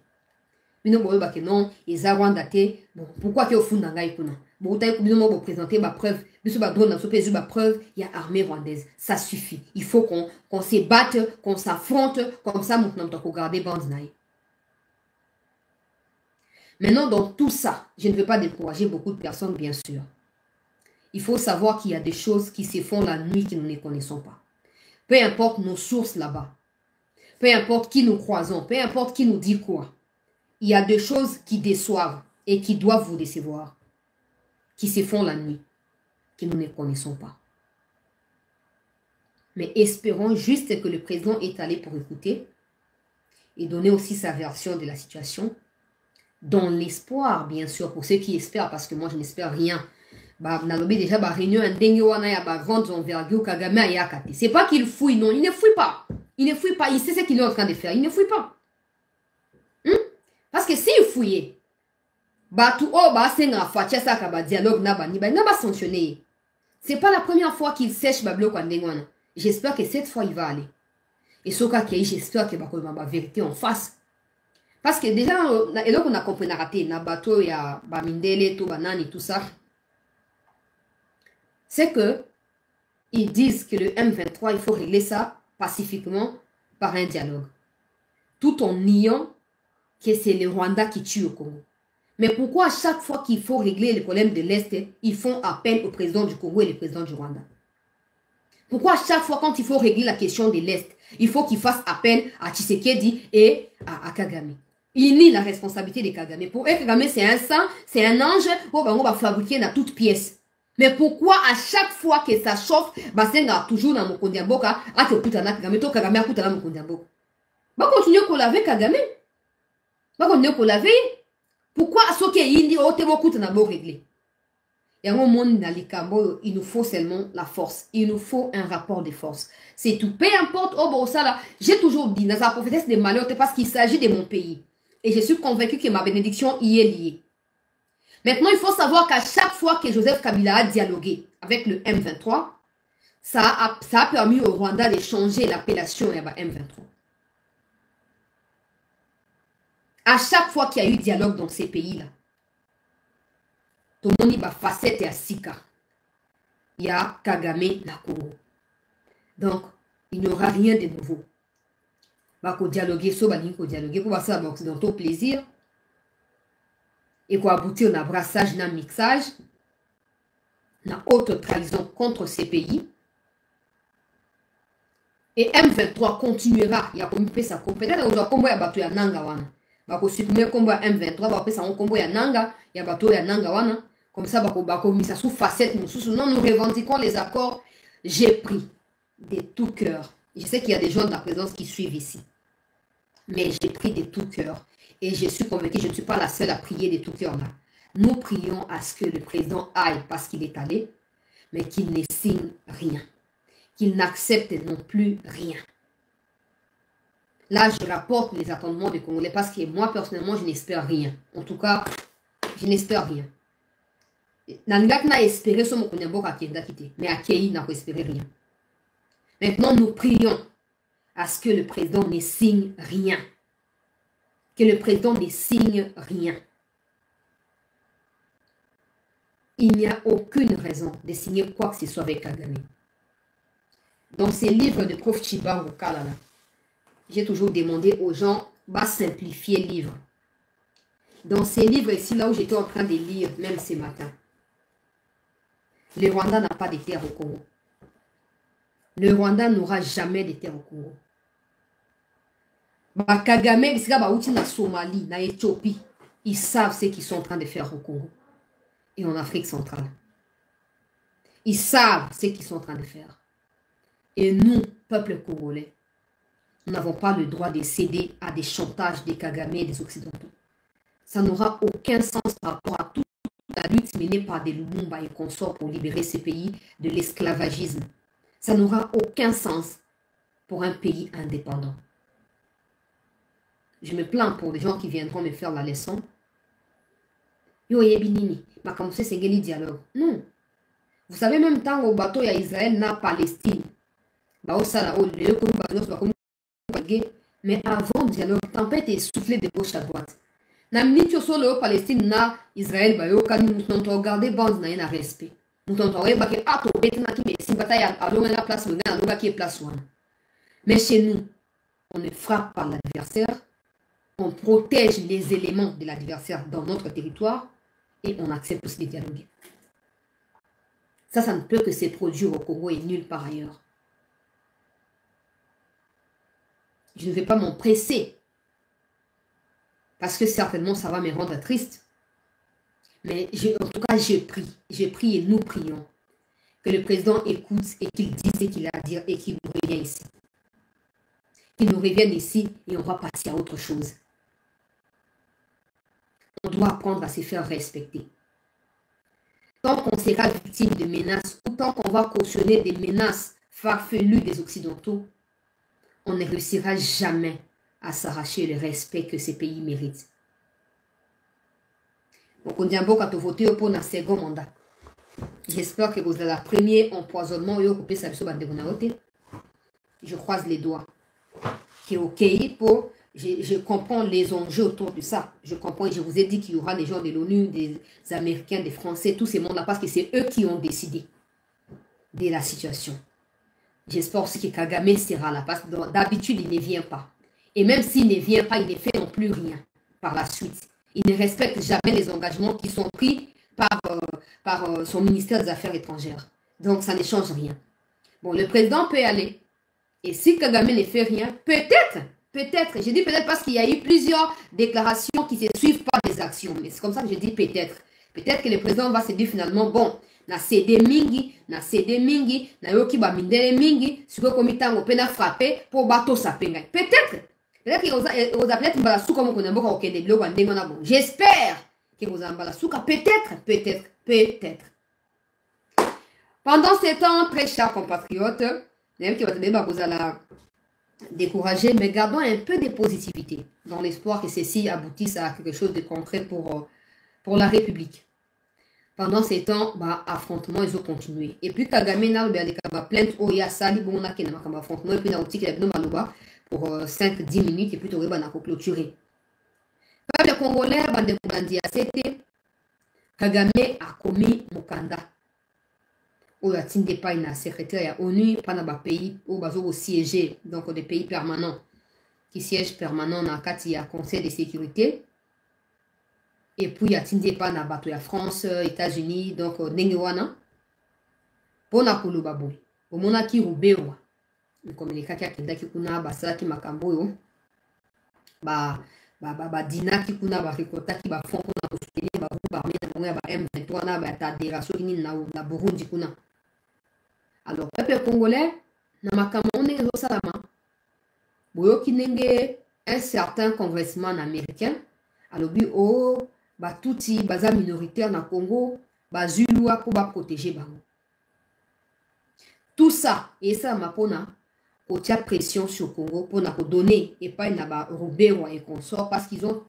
bino boyo bake non eza Rwanda te bon pourquoi que ofunda ngai kuna bon tayi bino mo présenter ba preuve biso ba drone na so pezu ba preuve il y a armée rwandaise ça suffit il faut qu'on se batte qu'on s'affronte comme ça maintenant on doit garder bande naïe. Maintenant, dans tout ça, je ne veux pas décourager beaucoup de personnes, bien sûr. Il faut savoir qu'il y a des choses qui se font la nuit que nous ne connaissons pas. Peu importe nos sources là-bas, peu importe qui nous croisons, peu importe qui nous dit quoi, il y a des choses qui déçoivent et qui doivent vous décevoir, qui se font la nuit, que nous ne connaissons pas. Mais espérons juste que le président est allé pour écouter et donner aussi sa version de la situation, dans l'espoir, bien sûr, pour ceux qui espèrent, parce que moi, je n'espère rien. Déjà, réunion un grande envergure, Kagame a yakate. C'est pas qu'il fouille, non, il ne fouille pas. Il ne fouille pas, il sait ce qu'il est en train de faire, il ne fouille pas. Parce que s'il fouillait, dialogue n'a sanctionné. C'est pas la première fois qu'il sèche Bablo Kwandengwana. J'espère que cette fois, il va aller. Et j'espère que la vérité en face. Parce que déjà, et donc on a compris, on a raté, Nabato, il y a Bamindele, Banani, tout ça. C'est que ils disent que le M23, il faut régler ça pacifiquement par un dialogue. Tout en niant que c'est le Rwanda qui tue au Congo. Mais pourquoi à chaque fois qu'il faut régler les problèmes de l'Est, ils font appel au président du Congo et le président du Rwanda? Pourquoi à chaque fois quand il faut régler la question de l'Est, il faut qu'il fasse appel à Tshisekedi et à Kagame? Il nie la responsabilité de Kagame. Pour eux, Kagame, c'est un saint, c'est un ange, on va fabriquer dans toutes pièces. Mais pourquoi à chaque fois que ça chauffe, Basenga toujours dans Mokondi Mboka, à te Kutana Kagame, to Kagame a Kutana Mokondi Mboka. Va continuer qu'on laver Kagame. Va continuer qu'on laver. Pourquoi à ce qu'il dit, oh, t'es beaucoup de régler? Et à un moment, il nous faut seulement la force. Il nous faut un rapport de force. C'est tout. Peu importe, oh, bon, ça là, j'ai toujours dit, dans la prophétie des malheurs, c'est parce qu'il s'agit de mon pays. Et je suis convaincu que ma bénédiction y est liée. Maintenant, il faut savoir qu'à chaque fois que Joseph Kabila a dialogué avec le M23, ça a permis au Rwanda de changer l'appellation M23. À chaque fois qu'il y a eu dialogue dans ces pays-là, tout le monde va facette et à Sika. Il y a Kagame na Congo. Donc, il n'y aura rien de nouveau. Va dialoguer, dialoguer pour passer à l'Occidentaux plaisir. Et pour aboutir à un brassage, à un mixage, à haute trahison contre ces pays. Et M23 continuera. Il y a comme ça compétence. Il y a comme ça battu à Nangawana. Bako supprimer combat M23, bako pesa un combat ya Nanga, ya bateau ya Nanga wana. Comme ça, bako misa sous facette, non, nous revendiquons les accords. J'ai pris de tout cœur. Je sais qu'il y a des gens de la présence qui suivent ici. Mais j'ai pris de tout cœur. Et je suis convaincue, je ne suis pas la seule à prier de tout cœur là. Nous prions à ce que le président aille parce qu'il est allé, mais qu'il ne signe rien. Qu'il n'accepte non plus rien. Là, je rapporte les attendements des Congolais parce que moi, personnellement, je n'espère rien. En tout cas, je n'espère rien. Nangak n'a espéré ce Mokonyambo à Kenda quitté, mais à Kei n'a pas espéré rien. Maintenant, nous prions à ce que le président ne signe rien. Que le président ne signe rien. Il n'y a aucune raison de signer quoi que ce soit avec Kagame. Dans ces livres de Prof Chiba Kalala, j'ai toujours demandé aux gens de simplifier le livre. Dans ces livres ici, là où j'étais en train de lire, même ce matin, le Rwanda n'a pas de terre au Congo. Le Rwanda n'aura jamais de terre au Congo. Kagame, na Somalie, na Éthiopie, ils savent ce qu'ils sont en train de faire au Congo et en Afrique centrale. Ils savent ce qu'ils sont en train de faire. Et nous, peuple congolais, nous n'avons pas le droit de céder à des chantages des Kagame et des Occidentaux. Ça n'aura aucun sens par rapport à toute la lutte menée par des Lumumba et consorts pour libérer ces pays de l'esclavagisme. Ça n'aura aucun sens pour un pays indépendant. Je me plains pour les gens qui viendront me faire la leçon. Yo yebinini, ma commencé c'est dialogue. Non. Vous savez même temps au bateau il y a Israël na Palestine. Mais avant le dialogue, tempête est soufflée de gauche à droite. Na minute sur le Palestine na Israël ba yo kan nous n'ont regardé bande na ina respect. Nous t'ont regardé ba que ato betna ki me si bataille à la place le gars na qui est place one. Mais chez nous, on ne frappe pas l'adversaire, on protège les éléments de l'adversaire dans notre territoire et on accepte aussi de dialoguer. Ça ne peut que se produire au Congo et nulle part ailleurs. Je ne vais pas m'empresser. Parce que certainement, ça va me rendre triste. Mais en tout cas, j'ai pris et nous prions. Que le président écoute et qu'il dise ce qu'il a à dire et qu'il nous revienne ici. Qu'il nous revienne ici et on va passer à autre chose. On doit apprendre à se faire respecter. Tant qu'on sera victime de menaces ou tant qu'on va cautionner des menaces farfelues des Occidentaux, on ne réussira jamais à s'arracher le respect que ces pays méritent. Pour un second mandat. J'espère que vous avez le premier empoisonnement. Je croise les doigts. Qui est OK pour... Je comprends les enjeux autour de ça. Je comprends, je vous ai dit qu'il y aura des gens de l'ONU, des Américains, des Français, tous ces mondes-là, parce que c'est eux qui ont décidé de la situation. J'espère aussi que Kagame sera là, parce que d'habitude, il ne vient pas. Et même s'il ne vient pas, il ne fait non plus rien par la suite. Il ne respecte jamais les engagements qui sont pris par son ministère des Affaires étrangères. Donc, ça ne change rien. Bon, le président peut aller. Et si Kagame ne fait rien, peut-être, je dis peut-être parce qu'il y a eu plusieurs déclarations qui se suivent par des actions. Mais c'est comme ça que je dis peut-être. Peut-être que le président va se dire finalement, bon, na cédé mingi, na yoki ba mindele mingi, sur le comité on peut frapper pour bateau ça penga. Peut-être que vous appelez mbala souka mo konambo ko kende bilo wande ngona bon. J'espère que vous en mbala souka peut-être. Pendant ces temps, très chers compatriotes, même qui va vous allez décourager, mais gardons un peu de positivité dans l'espoir que ceci aboutisse à quelque chose de concret pour la République. Pendant ces temps, affrontement, ils ont continué. Et puis, Kagame n'a pas plainte au Yassali, bon, on a un affrontement, et puis, on a dit Maloba pour 5-10 minutes, et puis, on a clôturé. Le peuple congolais, c'était Kagame a commis Mokanda. Ou a tinde pas une secrétaire à ONU, pas dans le pays, ou bazo siégé, donc des pays permanents, qui siègent permanents dans le Conseil de sécurité. Et puis, il y a tinde pas dans la France, États-Unis, donc Nengewana. Pour na Kolobabo, au mona ki Rubewa, comme les kaka qui kuna basa ki makambo dina ki kuna rikota ki fond kuna soutenir ba M23 na tadération ki na Burundi kuna. Alors, peuple congolais, na makambo nenge salama. Boyo ki nenge un certain congressman américain, alors touti baza minoritaire na Congo, zulua pour protéger bango. Tout ça, et ça m'a pona, au tia pression sur Congo pour donner et pas na Rubewa et consorts parce qu'ils ont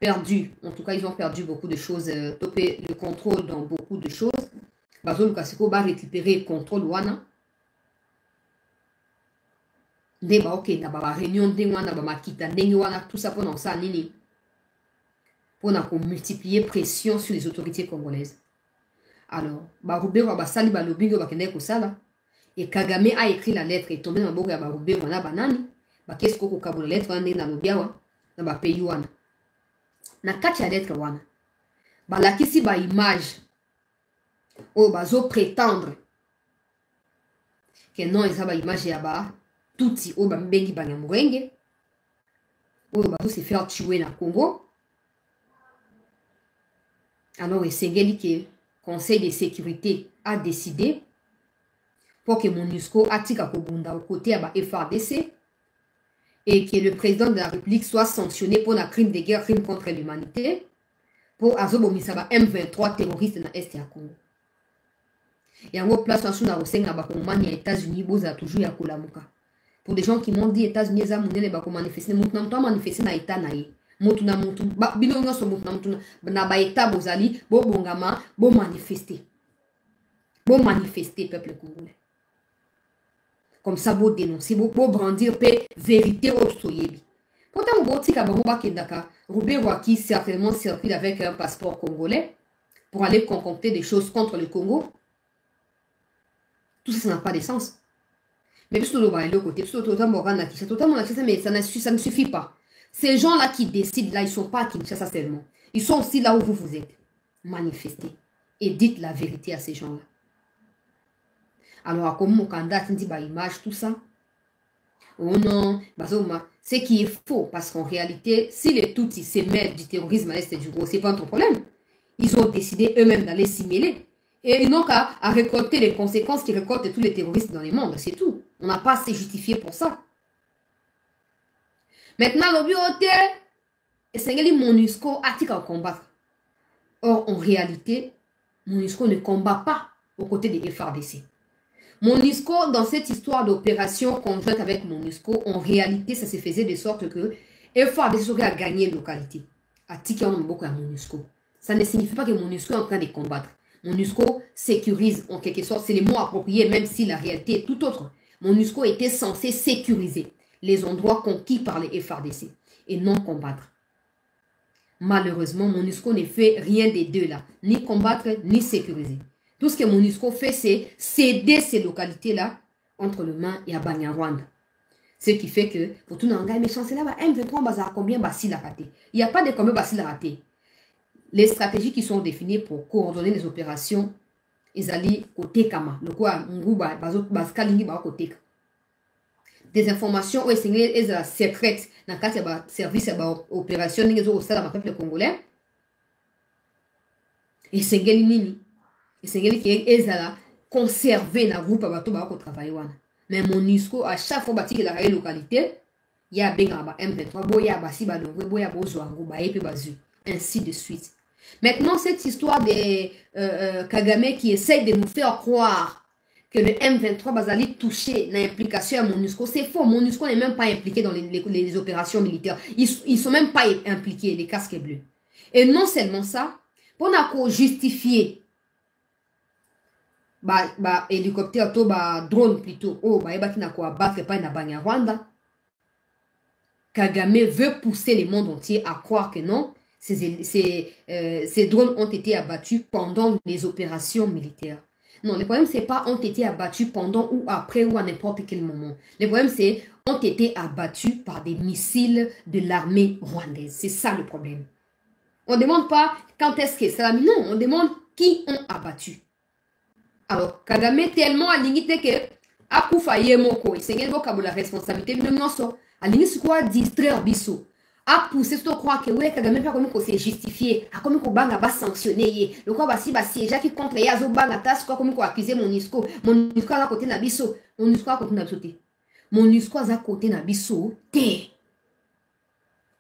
perdu, en tout cas ils ont perdu beaucoup de choses, topé le contrôle dans beaucoup de choses. Bazo Lukaseko va récupérer le contrôle wana. Ndeba ok na ba réunion de wana ba makita ndenge wana tout ça pendant ça nini. Pour multiplier pression sur les autorités congolaises. Alors, Rubewa basali ba lobingo ba kende ko sala. Et Kagame a écrit la lettre et tombé dans le bourg à Rubewa na banani. Qu'est-ce qu'on a la lettre na lobiawa na ba pays wana. Na kati ya lettre wana. Lakisi ba image. Oh, bazo prétendre que non, ils ont image ya ba touti o bambengi banyamurenge. Oh, bazo se faire tuer na Congo. Alors, c'est que le Conseil de sécurité a décidé pour que MONUSCO attique à Kobunda aux côtés de FARDC et que le président de la République soit sanctionné pour un crime de guerre, crime contre l'humanité, pour Azobomisaba M23 terroriste dans l'Est du Congo. Et en haut, place en sous-na les États-Unis, boza toujours ya kolamuka. Pour des gens qui m'ont dit États-Unis, ils ont manifesté, ils manifesté dans l'État naïe. Mutu na mutu, bino nyonso mutu na mutu na ba état bozali, bo bongama, bo manifester. Bo manifester, peuple congolais. Comme ça, bo dénoncer, bo brandir paix, vérité au soyebi. Pourtant, bo tika baroba kendaka, Rubewa qui certainement circule avec un passeport congolais pour aller concocter des choses contre le Congo. Tout ça, ça n'a pas de sens. Mais puisque le bail de côté, puisque mais ça ne suffit pas. Ces gens-là qui décident, là, ils ne sont pas à Kinshasa seulement. Ils sont aussi là où vous êtes. Manifestez. Et dites la vérité à ces gens-là. Alors, comme mon candidat dit, image, tout ça. Oh non, ce qui est faux, parce qu'en réalité, si les Tutsis se mêlent du terrorisme à l'Est du Congo, ce n'est pas notre problème. Ils ont décidé eux-mêmes d'aller s'y mêler. Et ils n'ont qu'à récolter les conséquences qui récoltent tous les terroristes dans le monde. C'est tout. On n'a pas à se justifier pour ça. Maintenant, le but c'est que MONUSCO a à combattre. Or, en réalité, MONUSCO ne combat pas aux côtés des FARDC. MONUSCO, dans cette histoire d'opération conjointe avec MONUSCO, en réalité, ça se faisait de sorte que FARDC a gagné localité. À MONUSCO. Ça ne signifie pas que MONUSCO est en train de combattre. MONUSCO sécurise en quelque sorte, c'est les mots appropriés, même si la réalité est tout autre. MONUSCO était censé sécuriser les endroits conquis par les FARDC et non combattre. Malheureusement, MONUSCO ne fait rien des deux là, ni combattre, ni sécuriser. Tout ce que MONUSCO fait, c'est céder ces localités-là entre le main et à Banyarwanda. Ce qui fait que, pour tout le monde, mais c'est là, M23, combien Basile a raté? Il n'y a pas de combien Basile a raté. Les stratégies qui sont définies pour coordonner les opérations ezali kotekama lokola nguba bazikalingi bakoteka des informations oyo esengeli ezala secrète na kati ya baservice ya baopération ndenge ezokosala bapeuple congolais esengeli nini esengeli ke ezala conservé na groupe ya bato bakotravaille wana mais MONUSCO à chaque fois batikelaka ye localité ya bengaka ba M23 boya basi badongwe boya bozwa yango baye mpe bazwi ainsi de suite. Maintenant, cette histoire de Kagame qui essaye de nous faire croire que le M23 va aller toucher l'implication à MONUSCO, c'est faux. MONUSCO n'est même pas impliqué dans les opérations militaires. Ils ne sont même pas impliqués, les casques bleus. Et non seulement ça, pour justifier hélicoptère, drone plutôt, battre pas na Rwanda, Kagame veut pousser le monde entier à croire que non, ces drones ont été abattus pendant les opérations militaires. Non, le problème, c'est pas ont été abattus pendant ou après ou à n'importe quel moment. Le problème, c'est ont été abattus par des missiles de l'armée rwandaise. C'est ça le problème. On ne demande pas quand est-ce que ça. Non, on demande qui ont abattu. Alors, Kagame tellement aligné que Akufa Yemoko, c'est la responsabilité de nous. Aligné sur quoi distraire Bissot. A poussé tout croire que ouais Kagame pas comme c'est justifié a comme ko banga ba sanctionner le quoi ba si ba siège qui contre yazo banga tas quoi comme ko accuser MONUSCO à côté na biso MONUSCO à côté na biso MONUSCO à côté na biso te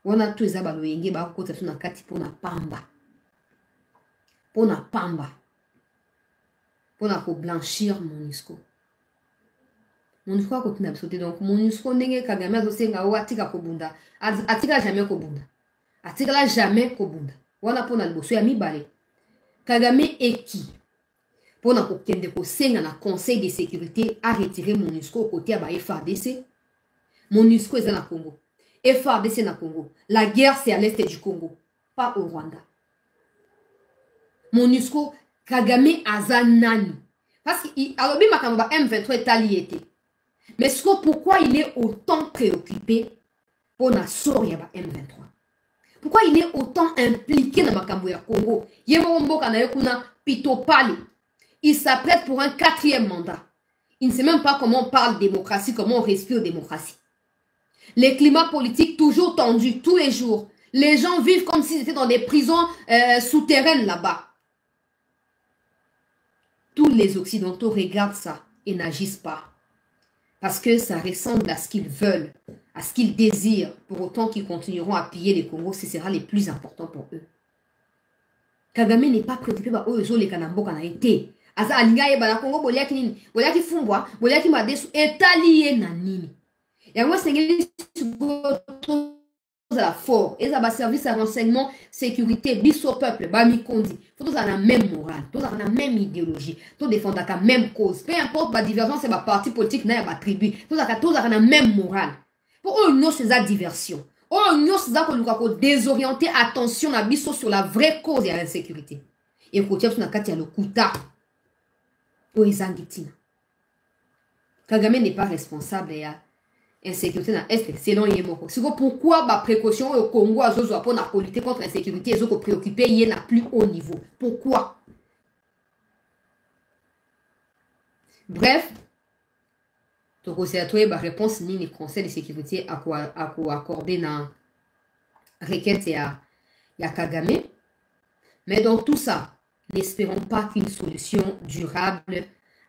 wana tu eza ba loyenge ba ko tatu na kati pona pamba pona ko blanchir MONUSCO MONUSCO ko tina bisote donc MONUSCO ndenge Kagame azosenga o atika kobunda atika jamais kobunda atika jamais kobunda wana pona liboso ya mibale Kagame eki pona ko kende ko senga na conseil de sécurité a retiré MONUSCO côté ya ba FARDC. MONUSCO est na Congo, FARDC na Congo, la guerre c'est à l'est du Congo, pas au Rwanda. MONUSCO Kagame azanani parce que alobi makambo ba M23 etaliete. Mais pourquoi il est autant préoccupé pour la Soria M23? Pourquoi il est autant impliqué dans Makambo ya Congo? Il s'apprête pour un 4e mandat. Il ne sait même pas comment on parle démocratie, comment on respire démocratie. Les climats politiques toujours tendus, tous les jours. Les gens vivent comme s'ils étaient dans des prisons souterraines là-bas. Tous les Occidentaux regardent ça et n'agissent pas. Parce que ça ressemble à ce qu'ils veulent, à ce qu'ils désirent. Pour autant qu'ils continueront à piller les Congos, ce sera les plus importants pour eux. Kagame n'est pas préoccupé par eux, les Kanambo qu'on a été. Asa alinga yeba na Congo boliaki nini? Boliaki fumbwa, boliaki madesu, etaliye na nini? Yango sengeli la fort, et ça va service à renseignement, sécurité, bis au peuple, bami kondi. Faut tous avoir la même morale, tous avoir la même idéologie, tous défendre la même cause. Peu importe la divergence, c'est ma parti politique, n'a pas tribu. Tous avoir la même morale. Pour eux, nous, c'est la diversion. Oh, nous, c'est ça qu'on doit désorienter attention à biso sur la vraie cause de l'insécurité. Et qu'on tient sur la carte, il y a le kuta. Pour les angitina. Kagame n'est pas responsable, et insécurité na est selon Yemoko. C'est pourquoi ma précaution au Congo a besoin pour lutter contre l'insécurité et ont préoccupé y à plus haut niveau. Pourquoi? Bref, donc c'est à toi la réponse ni les conseils de sécurité à quoi accorder dans requête et à Kagame. Mais dans tout ça, n'espérons pas qu'une solution durable,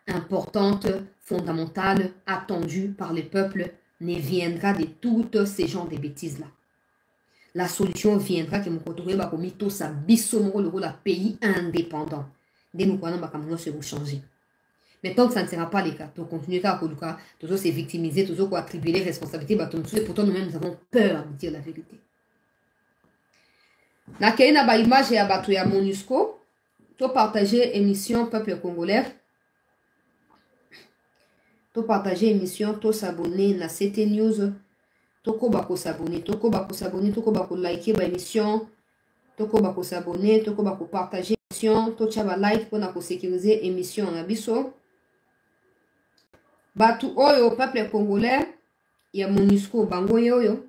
importante, fondamentale, attendue par le peuple ne viendra de toutes ces genres de bêtises-là. La solution viendra que mon côté va commis tout ça, bissomo le pays indépendant. Dès nous croyons que se vous changer. Mais tant que ça ne sera pas le cas, tu continuer à Koluka, toujours se victimiser, toujours attribuer les responsabilités, et pourtant nous-mêmes nous avons peur de dire la vérité. Na keina ba image ya bato ya MONUSCO, tu partager émission Peuple Congolais. To partager émission, to s'abonner na CT News, toko bako s'abonner, toko bako liker ba émission, toko bako s'abonner, toko bako partager émission, to chaba like pour na sécuriser émission na biso. Batu oyo peuple congolais, ya MONUSCO bango yoyo.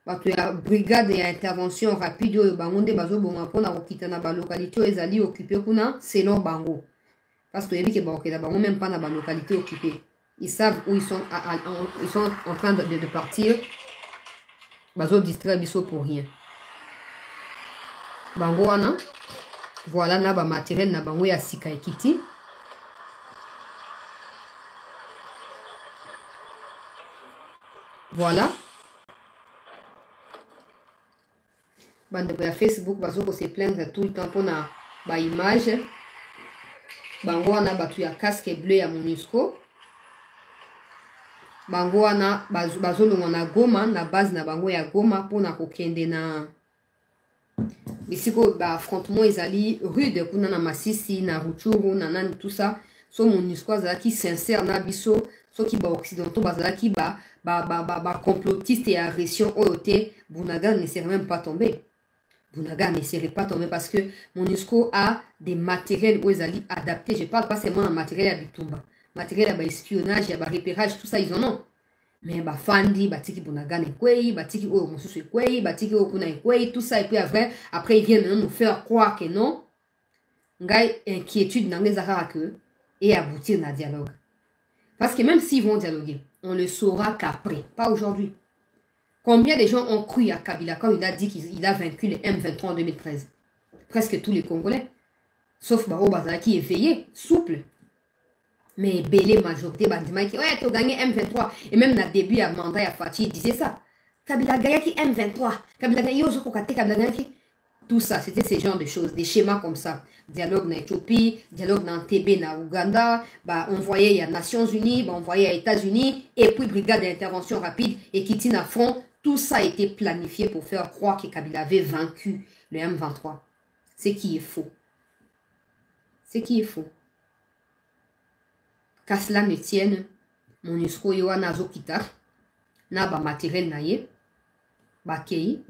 bato ya brigade ya intervention rapide oyo bango nde bazobonga mpona kokita na balokalité oyo ezali occupé kuna selon bango parce que toyebi ke bakokela bango même pas na balokalité occupé ils savent où ils sont en train de partir bazodistraire biso pour rien bango wana voilà na bamateriel na bango ya sika ekiti voilà bandeko ya Facebook bazoko se plaindre tout le temps mpona baimage bango wana bato ya casque bleu ya MONUSCO bango wana bazolongwa na Goma na base na bango ya Goma mpona kokende na bisiko baaffrontement ezali rude kuna na Masisi na Rutshuru na nani tout ça so MONUSCO azalaki sincère na biso soki baoccidentaux bazalaki complotiste et agression oyo te Bunagana ne serait même pas tombé. Bunagana ne serait pas tombé parce que MONUSCO a des matériels où ils allaient adapter. Je parle pas seulement de matériel à Bitumba. Matériel à espionnage, à repérage, tout ça, ils en ont. Mais Fandi, Batiki Bunagana Ekwei, Batiki Oyo Mosusu Ekwei, Batiki Okuna Ekwei, tout ça. Et puis après ils viennent maintenant nous faire croire que non. Ngai inquiétude dans les arabes et aboutir à un dialogue. Parce que même s'ils vont dialoguer, on ne saura qu'après, pas aujourd'hui. Combien de gens ont cru à Kabila quand il a dit qu'il a vaincu les M23 en 2013? Presque tous les Congolais. Sauf Baro Bazaki éveillé, souple. Mais Bélé, majorité, Bandima, qui ouais, tu as gagné M23. Et même dans le début, à mandat, à Fatih, il disait ça. Kabila gagné qui M23. Kabila gagné Kabila gagné. Tout ça, c'était ces genres de choses, des schémas comme ça. Dialogue en Éthiopie, dialogue en TB, en Ouganda, envoyé il y a Nations Unies, envoyé à États-Unis, et puis brigade d'intervention rapide, et qui tient à front. Tout ça a été planifié pour faire croire que Kabila avait vaincu le M23. Ce qui est faux. Ce qui est faux. Qu'à cela ne tienne, MONUSCO yoana zokita, na ba matériel naye, ba kei,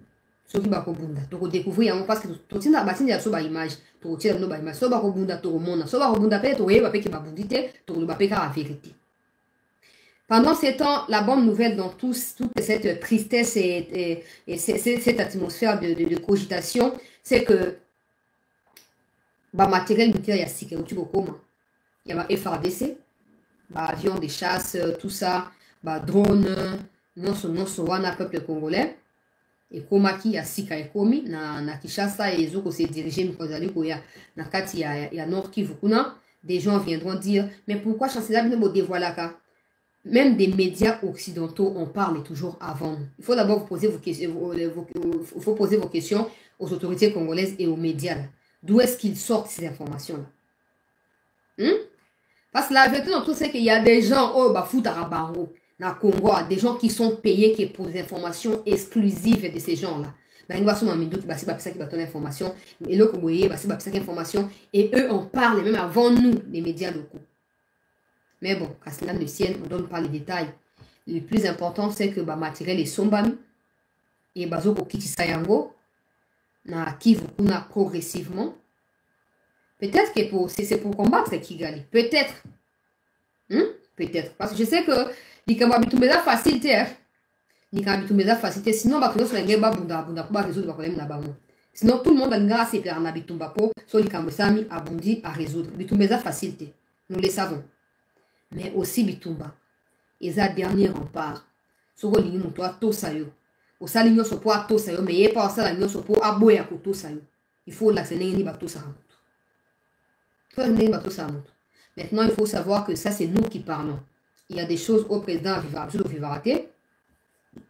soki ba kobunda, toko découvrir yango parce que totina batindi ya so ba image, toko tia no ba image, so ba kobunda toko mona, so ba kobunda pe to yeba pe ke ba bundite, toko ba pe ka la vérité. Pendant ces temps, la bonne nouvelle dans toute cette tristesse et cette atmosphère de cogitation, c'est que le matériel militaire, il y a sécurité beaucoup. Il y a FARDC, avions de chasse, tout ça, drones, non seulement peuple congolais. Et Komaki, il y a Sika et Komi, na Kishasa, et Zoko s'est dirigé, na Kati, il y a Nord Kivu. Des gens viendront dire, mais pourquoi chancelier ne dévoile pas? Même des médias occidentaux, on parle toujours avant. Il faut d'abord vous poser vos questions aux autorités congolaises et aux médias. D'où est-ce qu'ils sortent ces informations-là? Parce que la vérité dans tout, c'est qu'il y a des gens, dans le Congo, des gens qui sont payés pour des informations exclusives de ces gens-là. Et eux, on parle même avant nous, les médias locaux. Mais bon, qu'à cela ne tienne, on ne donne pas les détails. Le plus important, c'est que le matériel est sombami. Et bazoko kitisayango na Kivu kuna progressivement. Peut-être que c'est pour combattre Kigali. Peut-être. Peut-être. Parce que je sais que l'Ikamba Bitumbeza facilité. L'Ikamba Bitumbeza facilité. Sinon, sinon, tout le monde a une grâce et puis on a Bitumba pour. Soit l'Ikamba Sami a bondi à résoudre. Bitumbeza facilité. Nous le savons. Mais aussi Bitumba. Et ça, dernier rempart. Soko lingi muto ato sayo. Osali nyo sopo ato sayo. Mais yé pas osala nyo sopo aboya koto sayo. Il faut la senengi bato sa muto. Maintenant, il faut savoir que ça, c'est nous qui parlons. Il y a des choses au président Vivaraté.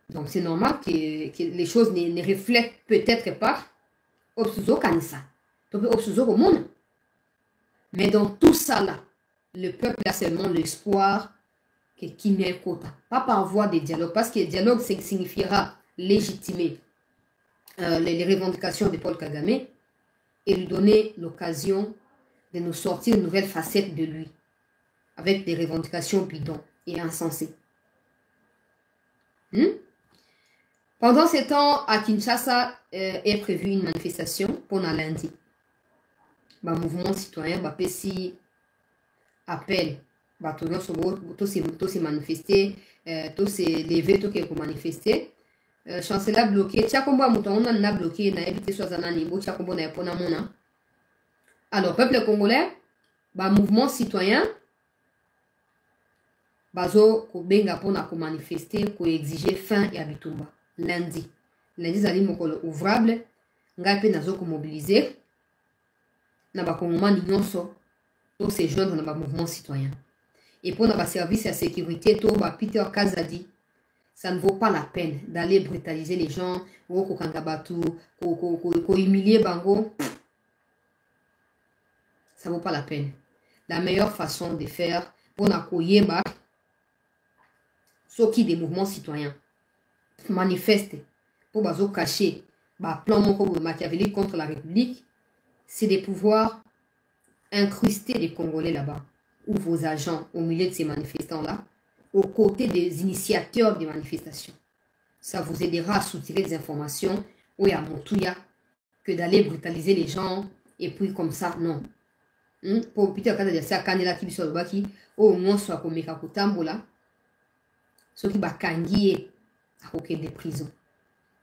Donc, c'est normal que les choses ne reflètent peut-être pas Obsuzo Kanisa. Obsuzo au monde. Mais dans tout ça là, le peuple a seulement l'espoir que Kimia Kota. Pas par voie de dialogue, parce que le dialogue signifiera légitimer les revendications de Paul Kagame et lui donner l'occasion de nous sortir une nouvelle facette de lui, avec des revendications bidons et insensées. Pendant ce temps, à Kinshasa est prévue une manifestation pour lundi. Le mouvement citoyen PSI appelle tous se manifester, tous se lever, tous pour manifester chancelier bloqué. Tchakombo mouton on a bloqué na évité soit un niveau Tchakombo na epona mona. Alors peuple congolais, ba mouvement citoyen bazo ko benga pona ko manifester ko exiger fin ya bitumba lundi. Lundi zali mokolo ouvrable ngai pe nazo ko mobiliser na ba kongomani nyonso pour se joindre dans ba mouvement citoyen. Et pour notre service à sécurité, tout Peter Kazadi, ça ne vaut pas la peine d'aller brutaliser les gens, ou humilier Bango. Ça ne vaut pas la peine. La meilleure façon de faire pour n'accueillir ceux qui des mouvements citoyens manifestent pour bazo cacher plan machiavélique contre la République, c'est de pouvoir incruster les Congolais là-bas, ou vos agents au milieu de ces manifestants-là, aux côtés des initiateurs des manifestations. Ça vous aidera à soutirer des informations ou à Montouya que d'aller brutaliser les gens et puis comme ça, non. Pour Peter Kazadi, c'est à Kanela qui soit le baki, au moins soit comme Mekakutambola, ceux qui bakangié à aucun des prisons.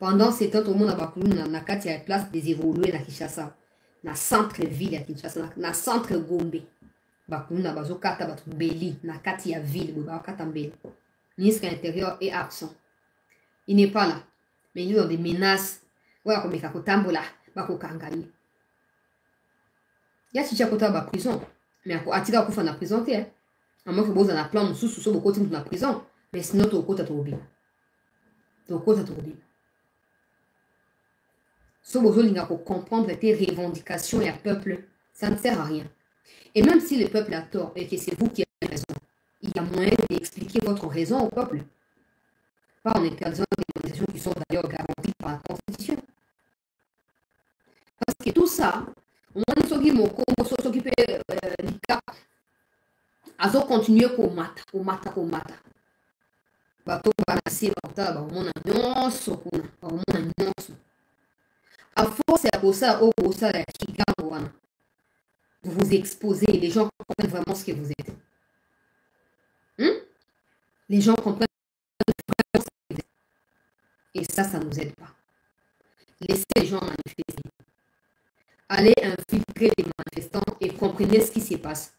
Pendant ces temps, tout le monde a bakulu na kati ya place des évolués na Kinshasa, na centre-ville ya Kinshasa, na centre Gombe. Bakuna bazo kata batu mbeli na kati ya ville bo bakata mbeli. Ministre intérieur est absent. Il n'est pas là. Mais il y a des menaces. Voilà comme Mekakutambola bako kangani. Ya chicha kota ba prison. Mais atika kufa na prison te. Amo ko boza na plan mususu so boko tintu na prison. Mais sinon to kota to obi. To kota to obi. So bozo linga ko comprendre tes revendications et à peuple, ça ne sert à rien. Et même si le peuple a tort et que c'est vous qui avez raison, il y a moyen d'expliquer votre raison au peuple. Pas en interdisant des organisations qui sont d'ailleurs garanties par la Constitution. Parce que tout ça, on a dit que s'occuper du cap. Ils ont continué pour mata. Bato banasi bata ba mona nyonso kuna, ba mona nyonso. À force à ça au ça la kigango wana. Vous vous exposez, les gens comprennent vraiment ce que vous êtes. Les gens comprennent vraiment ce que vous êtes. Et ça ne nous aide pas. Laissez les gens manifester. Allez infiltrer les manifestants et comprenez ce qui se passe.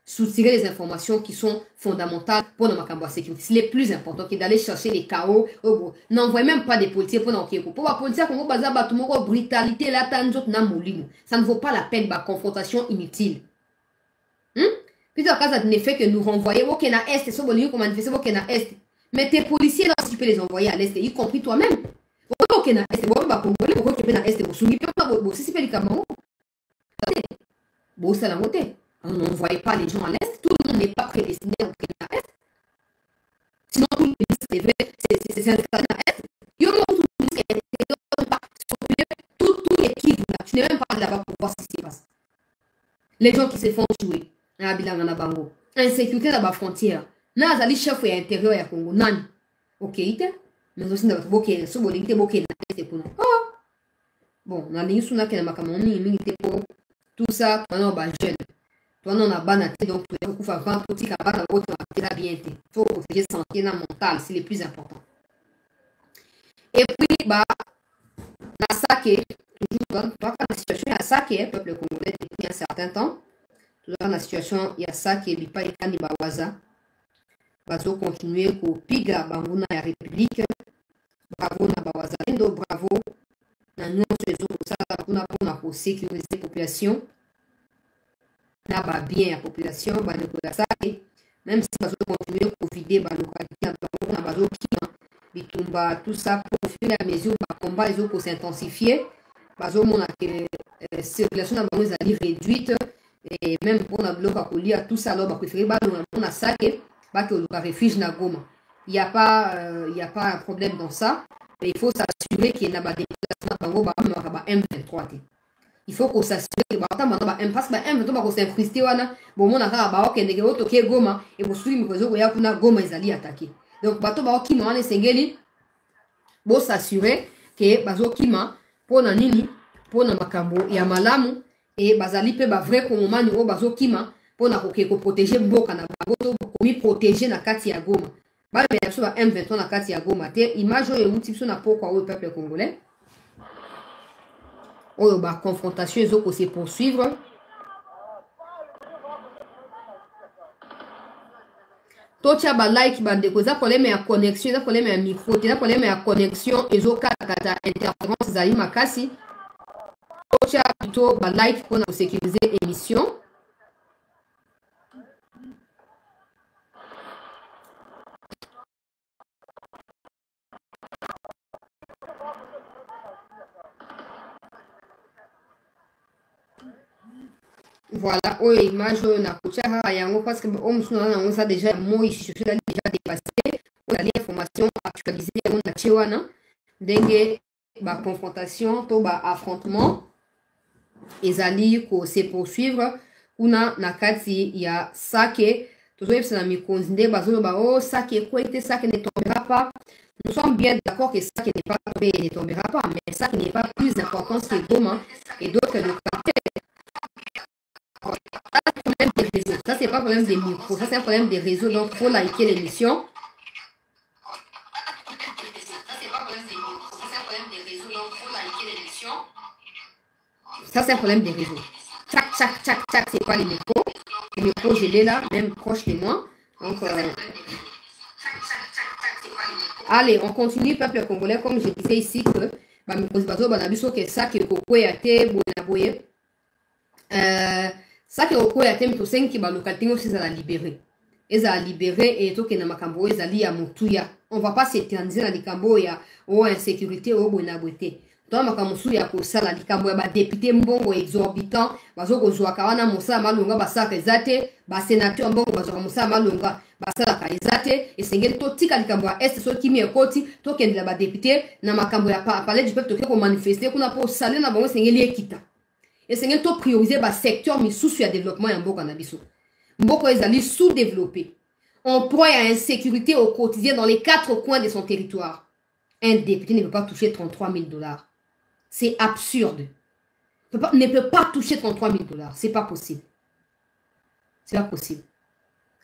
Soutirer les informations qui sont fondamentales pour notre camp de sécurité. C'est le plus important que d'aller chercher les chaos. N'envoyez même pas des policiers pour nous. Pour les policiers, on va brutalité, là, ça ne vaut pas la peine, confrontation inutile. Puis en cas de fait que nous renvoyons au Kenya Est, c'est bon, qu'on manifeste au Kenya Est. Mais tes policiers, là, si tu peux les envoyer à l'Est, y compris toi-même. Au Kenya Est, bon, bah, Congolais, pourquoi tu peux à l'Est, si tu peux les Cameroun. Bon, c'est la montée. On n'envoie pas les gens à l'Est. Tout le monde n'est pas prédestiné au Kenya Est. Sinon, tout le ministre c'est un Kenya Est. Il y a tout le ministre tout l'équipe là. Tu n'es même pas là-bas pour voir ce qui se passe. Les gens qui se font tuer. Insécurité dans la frontière. Nazali chef ya intérieur ya Congo. Nani? Ok, mais aussi dans le so bolingte boke na Est pour nous. Bon, na lingi na kena makamoni mingi pour tout ça, on a jeune. Toi, on a banaté, donc tu es faire vendre petit cabane à votre bien. Il faut protéger santé mentale, c'est le plus important. Et puis, na Sake, toujours dans la situation, il y a Sake, peuple congolais depuis un certain temps. Toujours dans la situation, il y a Sake, il n'y a pas de Kanibawaza. Bazo continuer pour Piga, Banguna et République. Bravo, Nabawaza, bravo. Nous, pour sécuriser la population. Là, bien la population, même si on continue à vider la localité, tout ça pour fur et à mesure, le combat pour s'intensifier. La circulation est réduite et même pour la bloc tout ça, on préfère que refuge na Goma. Il n'y a pas un problème dans ça, mais il faut s'assurer qu'il y a des M23. Il faut qu'on s'assure que M23 s'incruster wana bon na kaka ba okende ke otoke Goma et pour suivre ko zo ya kuna Goma ezali attaquer. Donc bato ba okima wana sengeli bo s'assurer que bazo kima pona nini pona makambo ya malamu et bazali pe ba vrai kongomani o bazo kima pona ko protéger mboka na bango to komi protéger na kati ya Goma. Bah, mais sur M23 na kati ya Goma te. Image oyo euti biso na pokwa oyo peuple congolais. Oyo ba confrontation ezoko se poursuivre. Tocha ba like bandeko za problème ya connexion, za problème ya micro, za problème ya connexion ezoka kata interférence zali makasi. Tocha plutôt ba like pour nous sécuriser émission. Voilà, oui, image na kucha yango parce que on ça déjà moi ici je suis déjà dépassé. On a l'information actualisée on a chewana dengue ba confrontation to ba affrontement ezali ko se poursuivre kuna na kati ya Sake tozoyebisa na mikonzi bazolo ba oh Sake quoi était Sake ne tombera pas. Nous sommes bien d'accord que Sake n'est pas tombé et ne tombera pas, mais Sake n'est pas plus important que Goma et d'autres localités. Ça, c'est pas un problème des micros, ça, c'est un problème des réseaux. Donc, il faut liker l'émission. Ça, c'est un problème des réseaux. Tchac, tchac, tchac, tchac, c'est pas les micros. Les micros, je l'ai là, même proche de moi. Donc, allez, on continue, peuple congolais. Comme je disais ici, que ça, que ça qui est au cours de temps, c'est que la localité aussi a libéré. Ils ont libéré et tout que na makambo ils ali ya mutuya. On va pas s'éterniser dans les cambo ya ou insécurité ou bonabouté. Dans makambo ya ko sala les cambo ya ba député mbongo exorbitant, bazo ko zwa kawana musa malunga basaka ezate, ba sénateur mbongo bazo musa malunga basala ka ezate et sengeli to tika les cambo est so kimi ekoti to kende la ba député na makambo ya parler du peuple to ko manifester kuna po saler na bango sengeli ekita. Et c'est to prioriser le secteur mais sous le développement en Mboka na biso. Mboko ezali sous-développé. On proie à insécurité au quotidien dans les 4 coins de son territoire. Un député ne peut pas toucher 33 000 $. C'est absurde. Ne peut pas toucher 33 000 $. C'est pas possible. C'est pas possible.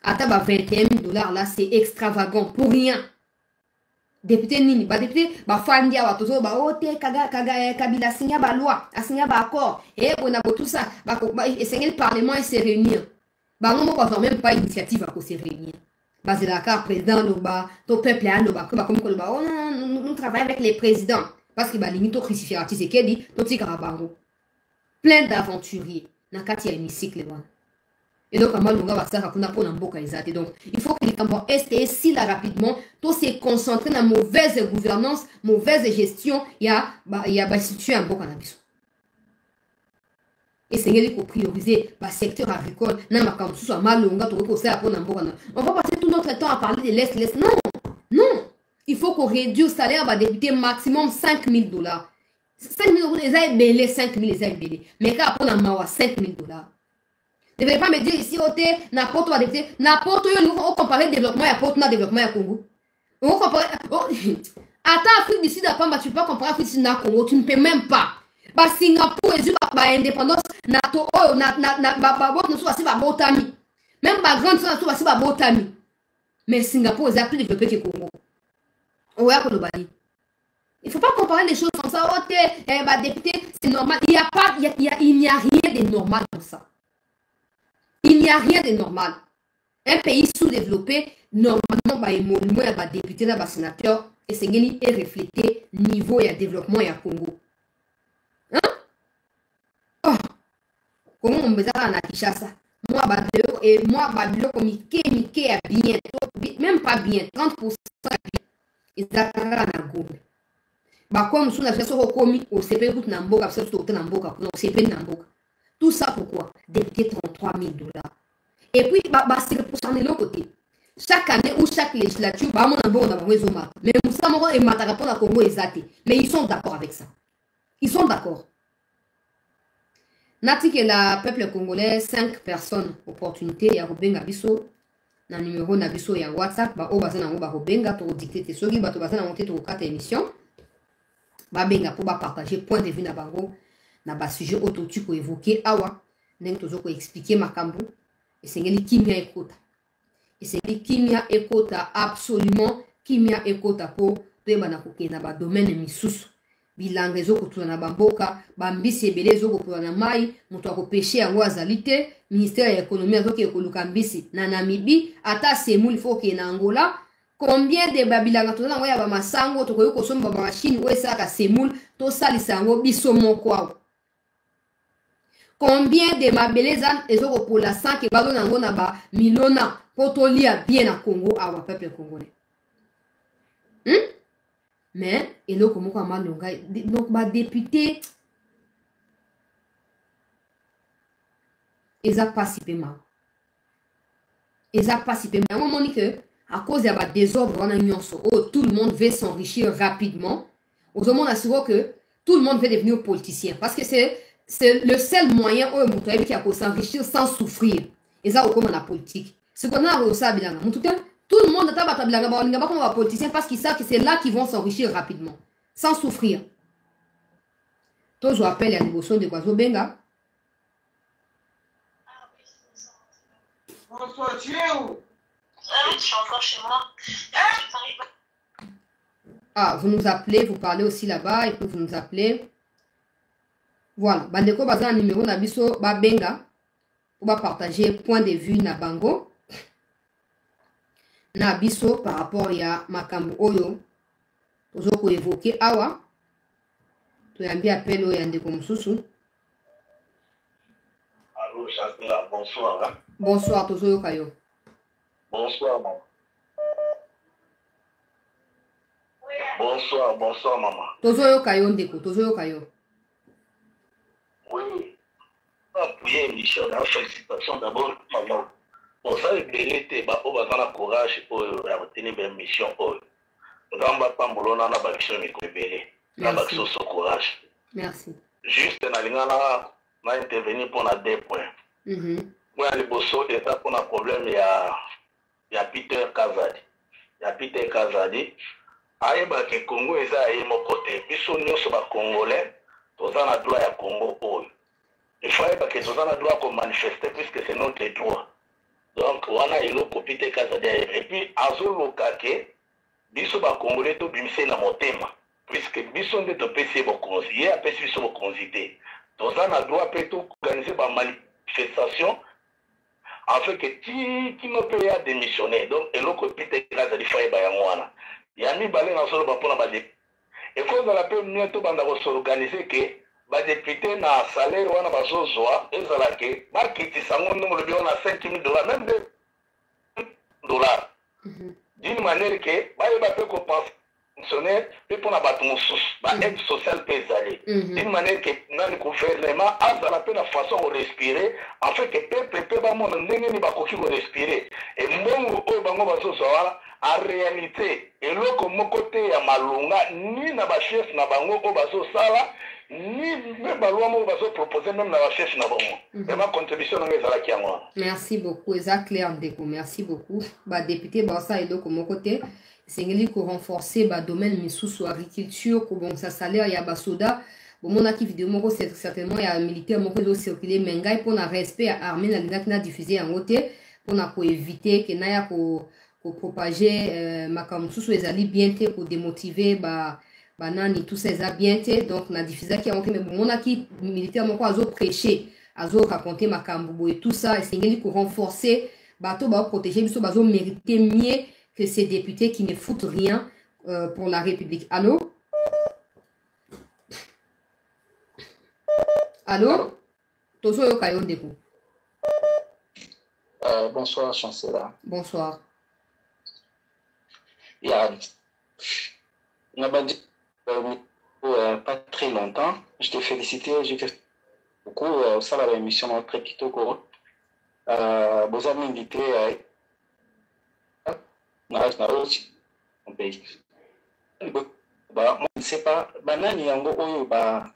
Ataba 21 000 $ là, c'est extravagant pour rien. Député nini ba député ba fandia wa tozo ba ote kabila signa ba loi asigna ba accord et on a tout ça ba essayer le parlement et se réunir ba on pas même pas initiative à se réunir ba c'est la carte président no ba to peuple a no ba comme ba nous travaillons avec les présidents parce que ba limite au crucifixion c'est qu'elle dit to tika bango plein d'aventuriers na kati ya hémicycle là. Et donc, donc, il faut que les Cambodgiens restent ici là rapidement, tout se concentrer dans la mauvaise gouvernance, mauvaise gestion, il y a institué un bon cannabis. Et c'est qu'il faut prioriser le secteur agricole, on va passer tout notre temps à parler de l'Est. Non, non, il faut qu'on réduise le salaire à débuter maximum 5 000 $. 5 000 $, les a belés, 5 000 les a belés. Mais quand on a 5 000 $. Ne devez pas me dire ici, n'importe où, n'importe où, nous on compare le développement et le développement au Congo. On compare. Attends, Afrique du Sud, tu peux pas comparer Afrique du Sud et Congo, tu ne peux même pas. Singapour est indépendance, NATO, même la grande zone, mais Singapour est plus développé que le Congo. Il ne faut pas comparer les choses comme ça. Député, c'est normal. Il n'y a rien de normal dans ça. Il n'y a rien de normal. Un pays sous-développé, normalement, il y a des députés, des sénateurs, et c'est refléter le niveau de développement au Congo. Hein? Oh! Comment on me dit à Kinshasa? Moi, Babylone, Mike, bien, même pas bien, 30% ils ont comme si on a fait ça au CP, tout ça pourquoi? Député 33 000 $. Et puis, c'est pour s'en aller de l'autre côté. Chaque année ou chaque législature, mais mais ils sont d'accord avec ça. Ils sont d'accord. Nati que le peuple congolais, 5 personnes, opportunité, il y a Robenga Bisso, na numéro na biso ya WhatsApp, ba o bazana ba Robenga, to dicter tes sogi, ba to bazana monter to 4 émissions. Ba benga pour ba partager point de vue na bango. Na ba sujet auto tu ko évoquer awa, ndeng tozo ko expliquer makambu, et c'est ngeli kimia ekota. Et c'est kimia ekota absolument kimia ekota po toyebana kokenda ba domaine misusu bilanga ezokotula na bamboka bambisi ebele ezokopula na mai moto akopeshe yango azali te ministère ya économie azoki ekoluka mbisi na Namibie ata semuli fo ke na Angola combien de babilanga toza nango ya bamasango tokoki kosomba bamashine oyo esalaka semule tosalisa yango biso moko awa combien de mabele eza ezokopola sanke bazo nango na bamilona po tolia bien na Congo awa peuple congolais mais eloko moko amalonga donc badepute eza pasi pe mawa eza pasi pe mawa omoni que à cause ya badésordre wana nyonso oh, tout le monde veut s'enrichir rapidement ozomona siko que tout le monde veut devenir politicien parce que c'est le seul moyen oyo moto ayebi ki ya s'enrichir sans souffrir eza kokoma na politique siko na kosa bilanga motu te tout le monde ata bato bilanga balinga bakoma ba politicien parce qu'ils savent que c'est là qu'ils vont s'enrichir rapidement sans souffrir tozo appelle ya liboso de kwazo benga. Bonsoir, tu es où? Je suis encore chez moi. Ah, vous nous appelez, vous parlez aussi là-bas, et puis vous nous appelez. Voilà. Bandeko baza numéro na biso ba benga. On va partager point de vue na bango. Na biso par rapport ya makambo oyo. Tozo ko évoquer awa. To yambi appel oyo ndeko mususu. Allô, Chakla, bonsoir. Hein? Bonsoir, tozo yo kayo. Bonsoir, maman. Bonsoir, bonsoir, maman. Tozo yo kayo ndeko, tozo yo kayo. Oui. Appuyer émission, félicitations d'abord, maman. Bon, ça, il mérite, on va avoir courage pour retenir une mission. On va pas m'oulonger dans la mission, mais on va avoir courage. Merci. Juste, on a intervenu pour la 2 points. Moi, les bossos, il y a un problème, il y a Peter Kazadi. Il y a Peter Kazadi. Aïba que Congo est à mon côté. Biso nyonso ba Congolais, toza na droit ya Congo oyo. Il faut que toza na droit de manifester puisque c'est notre droit. Donc wana eloko Peter Kazadi. Et puis azoloka ke biso ba Congolais to bimise na motema. Puisque biso nde to pesi bokonzi. Ye apesi biso bokonzi te. Toza na droit pe to organiser ba manifestation afin que qui ne peut pas démissionner. Donc eloko Peter Kazadi fa ba yango Yami balé na solo bapona bade. Et quand on appelle bientôt banda s'organiser que ba député na salaire wana bazozwa ezala ke market sango no le biona $5,000 même $2. D'une manière que ba yeba pe ko pensionnaire pe pona bato mosusu ba aide sociale pe ezali. D'une manière que na le gouvernement azala pe na façon de respirer afin que peuple ba mona ndenge ni bakoki ko respirer. Et mbongo oyo bango bazozwa wana en réalité, et là comme côté ya malunga ni na ba chef na bango o bazo sala ni même ba loi mo bazo proposer même na ba chef na bango. Et ma contribution na ezala ki yango. Merci beaucoup, exact clair ndeko. Merci beaucoup. Ba député ba ça et là comme côté sengeli ko renforcer ba domaine misusu agriculture ko bon sa salaire ya ba soda. Bon mon aki vidéo moko c'est certainement ya militaire moko do circuler mengai pour na respect à armée na linga na diffuser en côté pour na ko éviter que na ya ko pour propager makambo susu ezali bien te pour démotiver banani tout ça ezali bien te donc na diffuser qui on mais mon aki militaire moko azo prêcher azo raconter makambo boye tout ça esengeli pour renforcer bato ba protéger biso bazo mériter mieux que ces députés qui ne foutent rien pour la République. Allô? Allô? Tozo yo kayo ndeko. Bonsoir chancelier. Bonsoir. Il y a pas très longtemps. Je te félicite, je te beaucoup. Ça va l'émission très kitoko. Vous avez invité mon pays. Moi, je ne sais pas. Banani yango oyo ba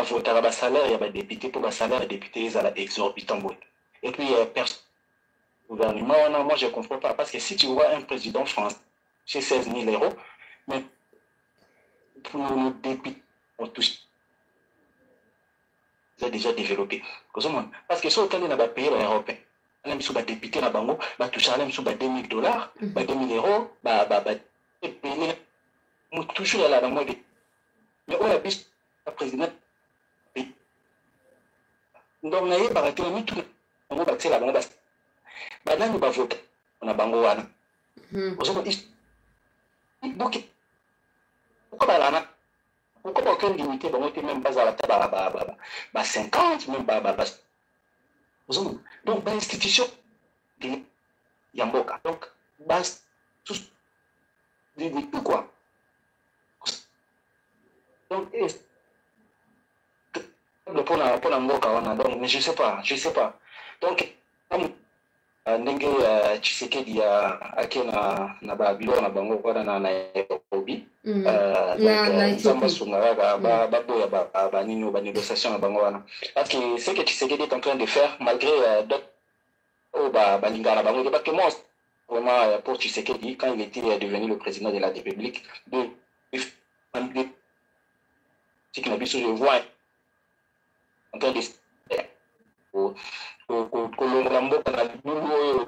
voter ba salaire ya ba député pour ba salaire ya député ils ont exorbitant. Et puis personne gouvernement, moi je ne comprends pas parce que si tu vois un président français chez 16 000 €, mais pour nos députés, on touche déjà développé. Parce que si on a pays européen, même sous député na bango ba toucher même sous $2000 ba €2000 ba toujours là dans moi mais on a bis président donc na ye ba que mi tout bango ba tela bango ba nani ba vote na bango wana ozo donc pourquoi ba lana pourquoi pas aucune limité bango te même pas à la ba 50 même ba donc ba institution de Yamboka donc ba tout quoi donc pour la Mboka wana donc mais je sais pas donc ndenge Tshisekedi akena na ba bilo na bango wana na Nairobi donc zamba sunga ba boya ba nini ba négociation na bango wana parce que ce que Tshisekedi est en train de faire malgré d'autres ba lingana bango parce que moi vraiment pour Tshisekedi quand il était devenu le président de la République de ce qu'il a vu sur le voie en train de kolongola mboka na libulu oyo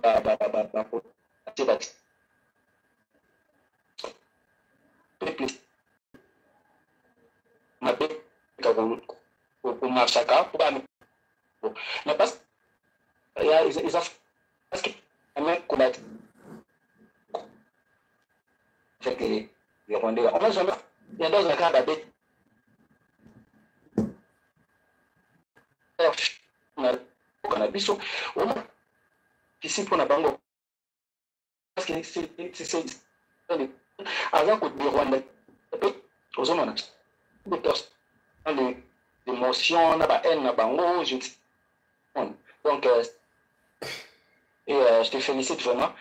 mabe komarchaka po mais parce que avec les Rwandais on n'a jamais il y a dans un cas d'abbé cannabis ici pour la banque parce que c'est avant que les Rwandais aux hommes l'émotion la haine la bango donc je te félicite vraiment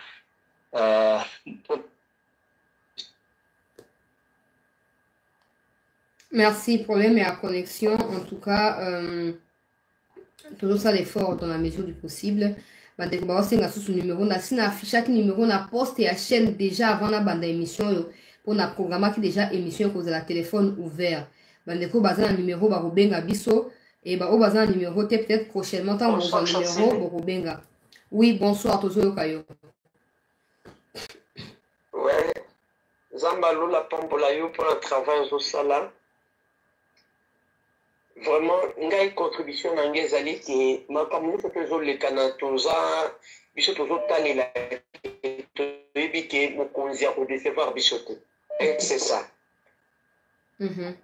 merci. Problème et la connexion en tout cas toujours ça l'effort dans la mesure du possible. Bande ko senga sous numéro na sina affiche chaque numéro na poste et chaîne déjà avant la bande émission pour na programme qui déjà émission cause la téléphone ouvert. Bande ko bazana numéro ba robenga biso et ba o bazana numéro peut-être prochainement tant bon numéro ba robenga. Oui, bonsoir Tozo Kayo. Ouais. Zambalo la pambola yo pour le travail au sala. Vraiment ngai contribution na ngai ezali ke makambo nyonso tozolekana toza biso tozotalela toyebi ke mokonzi akodecevoir biso te c'est ça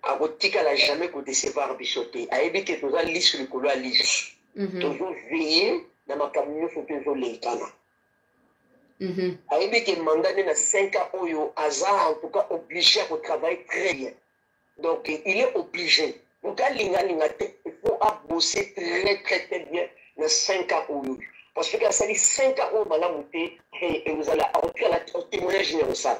akotikala jamais kodecevoir biso te ayebi ke toza lisu likolo ya lisu tozoveye na makambo nyonso tozolekana ayebi ke mandat nde na 5 ans oyo aza en tout cas obligé à travailler très bien donc il est obligé. Donc, il faut bosser très bien dans 5 ans. Parce que ça dit 5 ans, et vous allez avoir la témoignage universel.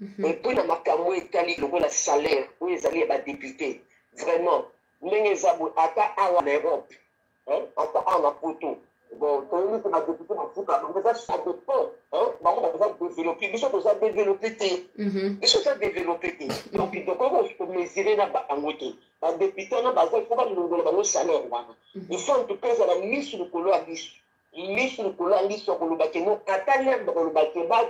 Et puis, dans ma caméra, il y a le salaire, où ils allaient être députés. Vraiment, les abos, en Europe, en Poto. Bon, quand on est député, ça dépend. On va développer. Les choses sont développées. Les choses sont développées. Donc, on peut mesurer dans le un député, il faut un salaire. Il faut en tout cas la mise sur le colon à lisse. Mise sur le colon à lisse sur le bâtiment. Quand il y a le bâtiment,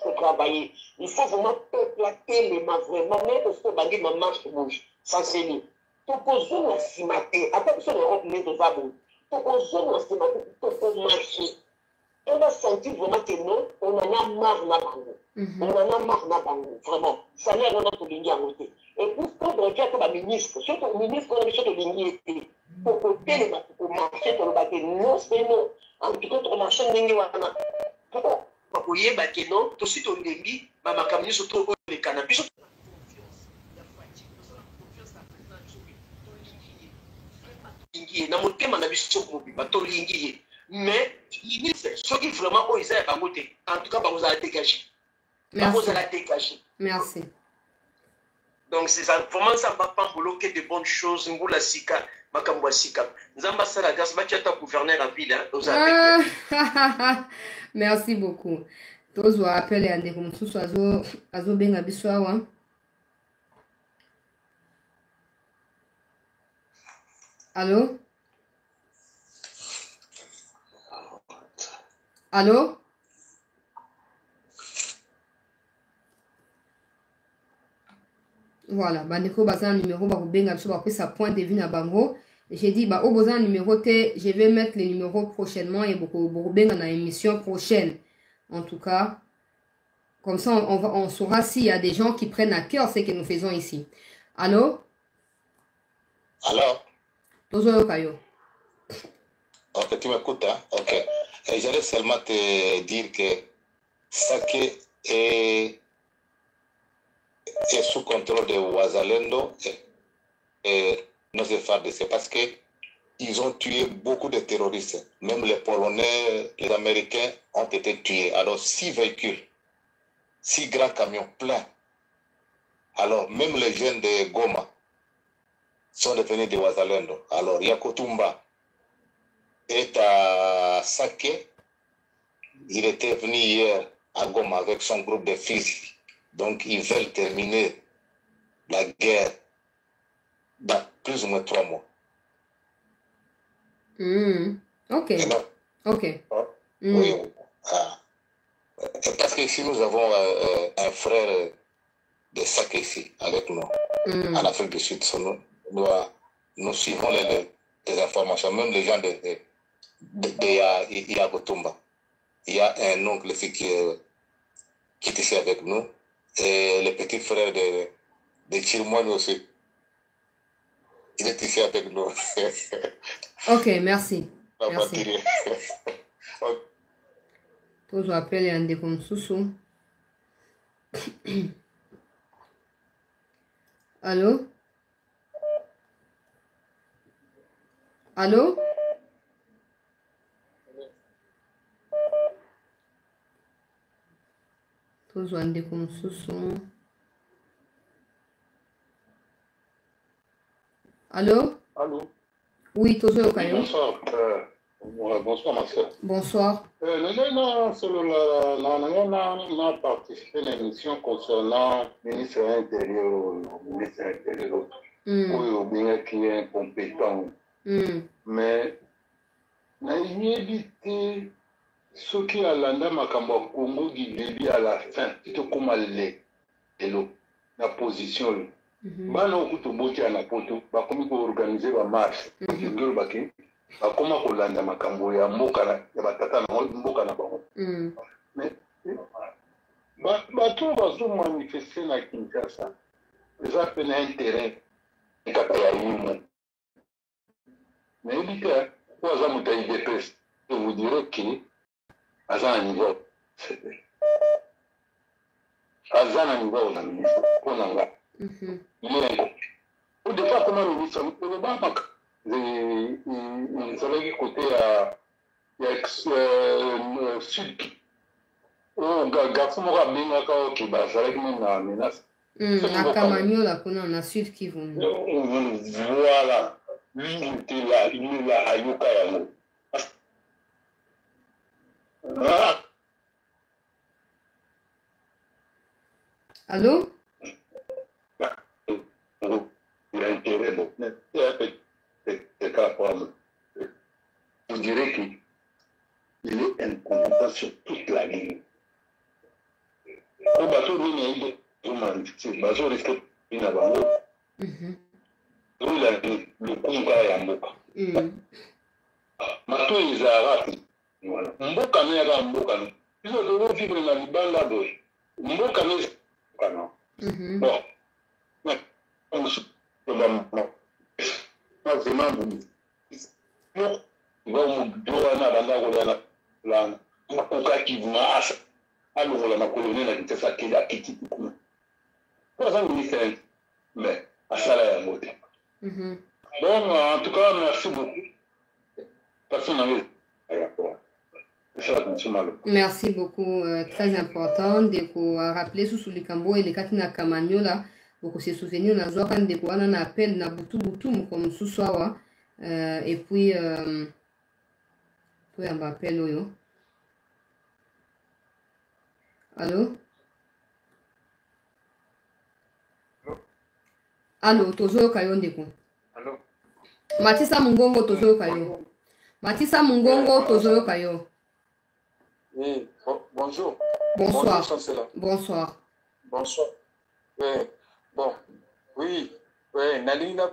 pour travailler. Il faut vraiment plaquer les mains, vraiment, mais parce que il ma marche bouge. Ça, c'est lui. Tout besoin de cimater. Après, ça, l'Europe n'est pas bon. Tout besoin de cimater, tout marcher. On a senti vraiment que non, on en a marre là-bas. On en a marre là-bas, vraiment. Ça n'a rien à voir. Et pour qu'on regarde comme un ministre, surtout le ministre, on a mis sur le ligne pour côté les pour marcher pour le bâtiment. Non, c'est non. En tout cas, pour marcher, on a pourquoi vous voyez, non, tout de suite, on est mis, ma camion se trouve les cannabis. Na motema na biso mobimba tolingi mais ceux qui vraiment ont ils à côté en tout cas vous allez dégager vous allez dégager merci donc c'est ça vraiment ça va pas bloquer de bonnes choses ngula sika makambo sika nzamba sala gas bachata gouverneur à ville merci beaucoup tous vous appelez à des comme tous azo benga biso awa allô Allô? Voilà, bandeko baza numéro bakubenga biso bapesa point de vue na bango. J'ai dit bah au besoin numéro T, je vais mettre les numéros prochainement et beaucoup benga na émission prochaine. En tout cas, comme ça on saura s'il y a des gens qui prennent à cœur ce que nous faisons ici. Allô? Alors? Tozo Kayo. Ok, tu m'écoutes, hein? Ok. Et j'allais seulement te dire que Sake est sous contrôle de Wazalendo et nos FARDC, c'est parce qu'ils ont tué beaucoup de terroristes. Même les Polonais, les Américains ont été tués. Alors 6 véhicules, 6 grands camions pleins. Alors même les jeunes de Goma sont devenus de Wazalendo. Alors Yakotumba est à Sake. Il était venu hier à Goma avec son groupe de fils. Donc, ils veulent terminer la guerre dans plus ou moins 3 mois. Ok. Ok. Oui. Parce que ici, nous avons un frère de Sake ici, avec nous, en Afrique du Sud. Nous suivons les informations, même les gens de Yagotumba. Il y a un oncle ici qui est ici avec nous. Et le petit frère de Chirmoine aussi. Il est ici avec nous. Ok, merci. Merci. Okay. Toujours appeler un des comme Soussou. Allô? Allô? Toujours un des comme Soussou. Allô? Allô? Oui, toujours au Caillou. Bonsoir. Bonsoir, ma soeur. Bonsoir. On a participé à l'émission concernant le ministre intérieur, qui est incompétent. Mais, il y a évité ce qui a l'anda Makamba Congo du début à la fin, c'est comme la position. Bana okuto boti ana poto bakomi ko organiser ba marche ngiro baki bakoma ko landa makambo ya mboka ya batata na mboka na bango mais bato bazo manifester na Kinshasa eza pe na intérêt kaka ya yimo mais bika kwa za mutai DPS je vous dirais que azana niveau azana niveau na ministre konanga au départ, comme un ministre, il savait côté sud. Garçon aura bien qui va avec une menace. À Kamanyola, qu'on a sud qui vont. Voilà. Lui, il était là, il est là à Yokayamo. Allô? Il a intérêt, bon, on dirait qu'il est incompétent sur toute la ligne. Au bateau, le bateau risque de n'avoir le Congo à Mboka. Bateau, ils arrêtent. Voilà. Mboka n'est pas Mboka. Ils ont vivre dans le bas là-bas. Mboka n'est pas non. Bon. En tout cas, merci beaucoup. Merci beaucoup, très important de rappeler sous les Cambo et les Katina Kamanyola. Pour se souvenir, on a joué quand des on appelle na butu comme ce soir et puis on va appeler yo. Allô? Allô, tozo kayo ndeko. Allô? Matisa Mungongo tozo kayo. Matisa Mungongo tozo kayo. Oui, bonjour. Bonsoir. Bonjour, chancelier. Bonsoir. Bonsoir. Bon, oui, Nalina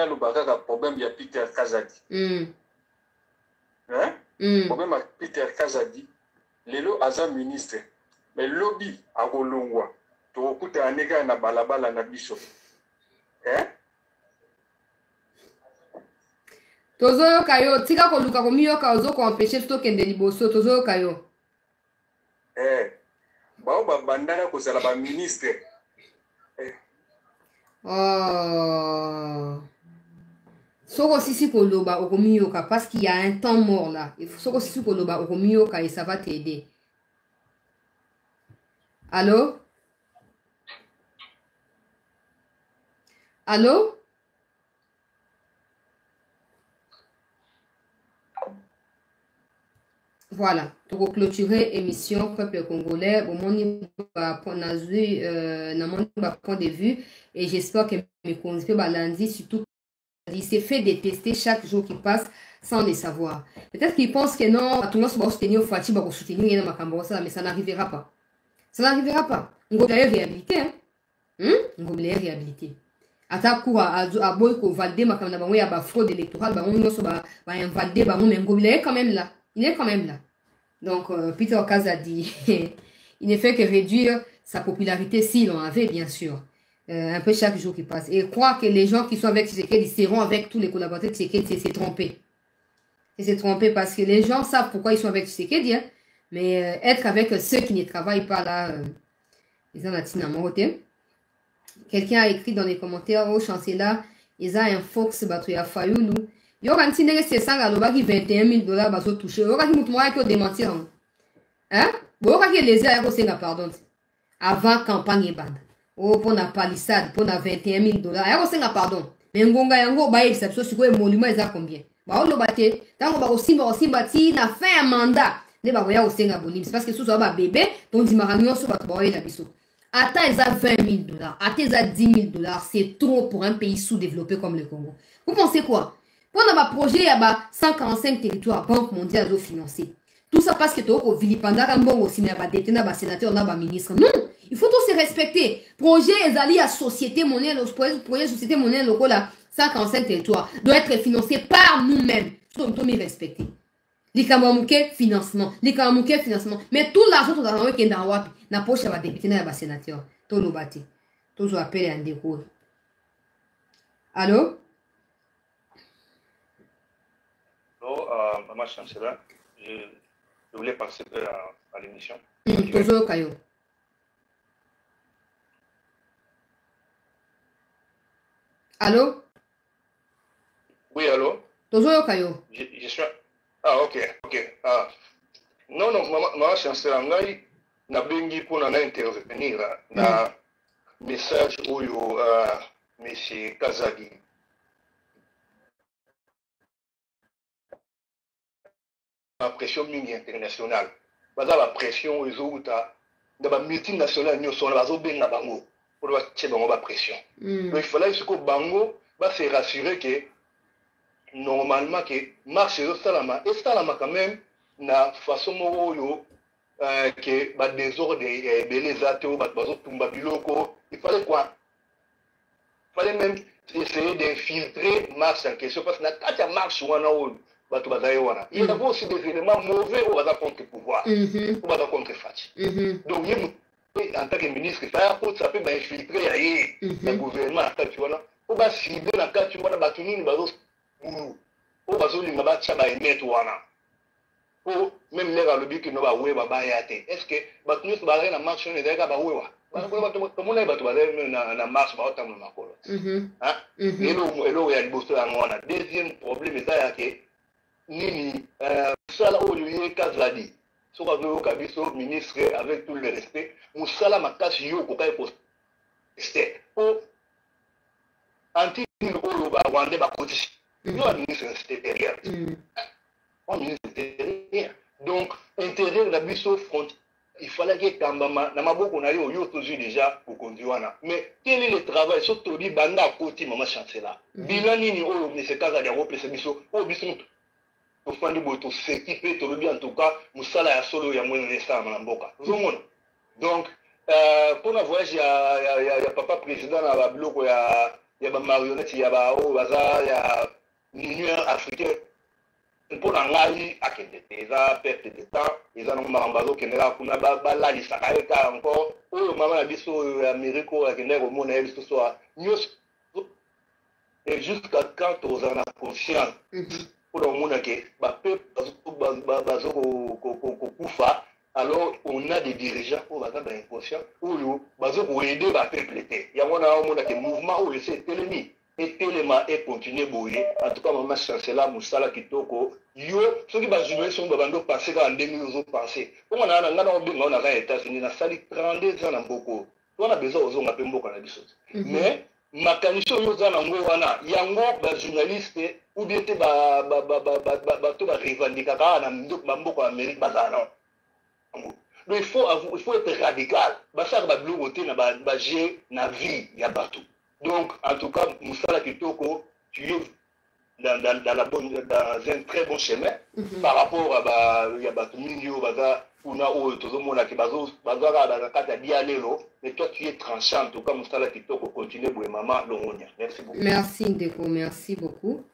Lubaka a problème, il y a Peter Kazadi. Problème à Peter Kazadi, Lelo Aza ministre, mais lobby à Golongwa, tu écoutes un nègre na balabala na biso. Tozo kayo, tika ko luka ko miyoka ozo ko empêcher to kende liboso, tozo kayo. Ba bandana ko sala ba ministre. Oh. Soko sisi koloba okomiyoka parce qu'il y a un temps mort là. Il faut soko sisi koloba okomiyoka et ça va t'aider. Allô? Allô? Voilà, pour clôturer l'émission Peuple Congolais, au monde va point de vue et j'espère que mes conseils lundi surtout il s'est fait détester chaque jour qui passe sans le savoir. Peut-être qu'il pense que non, tout le monde va soutenir Fati, va soutenir mais ça n'arrivera pas. Ça n'arrivera pas. On va réhabiliter, hein? On va réhabiliter. Ata cour à boy ko valder ma kamna bango ya ba fraude électorale ba on so ba invalder ba mon même il est quand même là. Il est quand même là. Donc Peter Kazadi il ne fait que réduire sa popularité s'il en avait bien sûr. Un peu chaque jour qui passe. Et croire que les gens qui sont avec Tshisekedi seront avec tous les collaborateurs de Tshisekedi, c'est trompé. C'est trompé parce que les gens savent pourquoi ils sont avec Tshisekedi, hein? Mais être avec ceux qui ne travaillent pas là, ils ont la tinamoroté. Quelqu'un a écrit dans les commentaires au chancelier, ils ont un fox battu à Fayoulou. Yo quand tu n'es que 100 $, qui $21 000 baso touché. Yo quand tu m'as qui démentir. Hein? Bon quand les airs au Sénat pardon. Avant campagne bande. Oh pour la palissade pour la $21 000. Ayo Sénat pardon. Mais ngonga yango ba yebisa biso siko monument eza combien? Ba lo baté tango ba osimba ti na fin mandat. Ne ba ya au Sénat bolim. C'est parce que sous ba bébé ton dimaranyo so ba ba la biso. Attends, ils ont $20 000. Attends, ils ont $10 000. C'est trop pour un pays sous-développé comme le Congo. Vous pensez quoi? Pendant ma projet, il y a 145 territoires, Banque mondiale financée. Tout ça parce que tu as vilipenda Rambon aussi, mais il y a des sénateurs, il y a des ministres. Non, il faut tous se respecter. Projet, ils allaient à Société Monnaie, le projet Société Monnaie, le 145 territoires, doit être financé par nous-mêmes. Tout le monde respecter. Les Kamamouké, financement. Les Kamamouké, financement. Mais tout l'argent, tout l'argent qui est dans la na poche ya député na ba sénateur to lo bati to zo appelé en décours. Allô? Allô, maman chancelière, je voulais participer à l'émission. Tozo kayo. Allô? Oui, allô? Tozo kayo. Je suis... Ah, ok. Non, maman chancelière, na bengi pour intervenir na message oyo monsieur Kazadi la pression mingi internationale baza la pression ezouta na ba multinationale nyoso na bazo benga bango pour ba tche bango ba pression. Donc il fallait que bango va se rassurer que normalement que marche zo salama et salama quand même na façon oyo que bah désordre les atos il fallait quoi? Il fallait même essayer d'infiltrer Mars en question parce que quand il marche il y a aussi des éléments mauvais au contre pouvoir au contre Fati. Donc en tant que ministre ça peut infiltrer le gouvernement on va cibler la carte tu vois la batunini on va sur les bâtiments émettre même les lobby qui n'ont pas oué baba yate est-ce que batunu barre na marche ne dega ba ouwa comme on est batu na marche ba otam na makolo hein elo ya liboso ya ngona. Deuxième problème ça ya ke nini sala oyo ye Kazadi so ka zo ka biso ministre avec tout le respect musala makasi yo ko kai poste o anti oyo ba wande ba koti yo ministre c'était derrière on ministre derrière. Donc intérieur la biso front il fallait que Kambama na maboko na yo toujours déjà pour conduire. Mais quel est le travail surtout dit banda côté maman chancelier bilan nini oyo monsieur Kazadi a replacé biso o biso tofandi boye toseki mpe tolobi en tout cas mosala ya solo ya mwene esala na mboka ozomona donc mpona voyage ya papa président na babiloko ya bamarionnette ya baoyo baza ya union africaine mpona ngai akende te eza perte de temps eza nango makambo azokendela kuna balalisaka ye kaka encore oyo mama na biso oyo ya amérique oyo akendaki komona ye biso so nyonso et jusqu'à quand tozala na conscience mpona komona ke bapeuple bazokokufa alors on a des dirigeants oyo baza bainconscient oyo bazokoede bapeuple te yango na omona ke mouvement oyo ese etelemi etelema ekontinue boye en tout cas mama chancela mosala kitoko yo soki bajournaliste oyo babando pense kaka ndenge ozopense bongo na nga na obenga oyo naza na états-unis nasali 32 ans na mboka wana besoin ozonga mpe mboka na biso mais makanisi oyo oza nango wana yango bajournaliste ou bien te bato barevendikaka kaka na bamboka ya amérique bazala nango donc il faut être radical basalaka babiloko te na baje na vie ya bato. Donc, en tout cas, Moussala Kitoko, tu es dans un très bon chemin par rapport à Yabatumingyo, Baza, Una ou Tozomona Kibazo, Bazara, Bazakata Dialelo, mais toi tu es tranchant, en tout cas, Moussala Kitoko, continue, Maman Longonia. Merci beaucoup. Merci, Ndeko, merci beaucoup.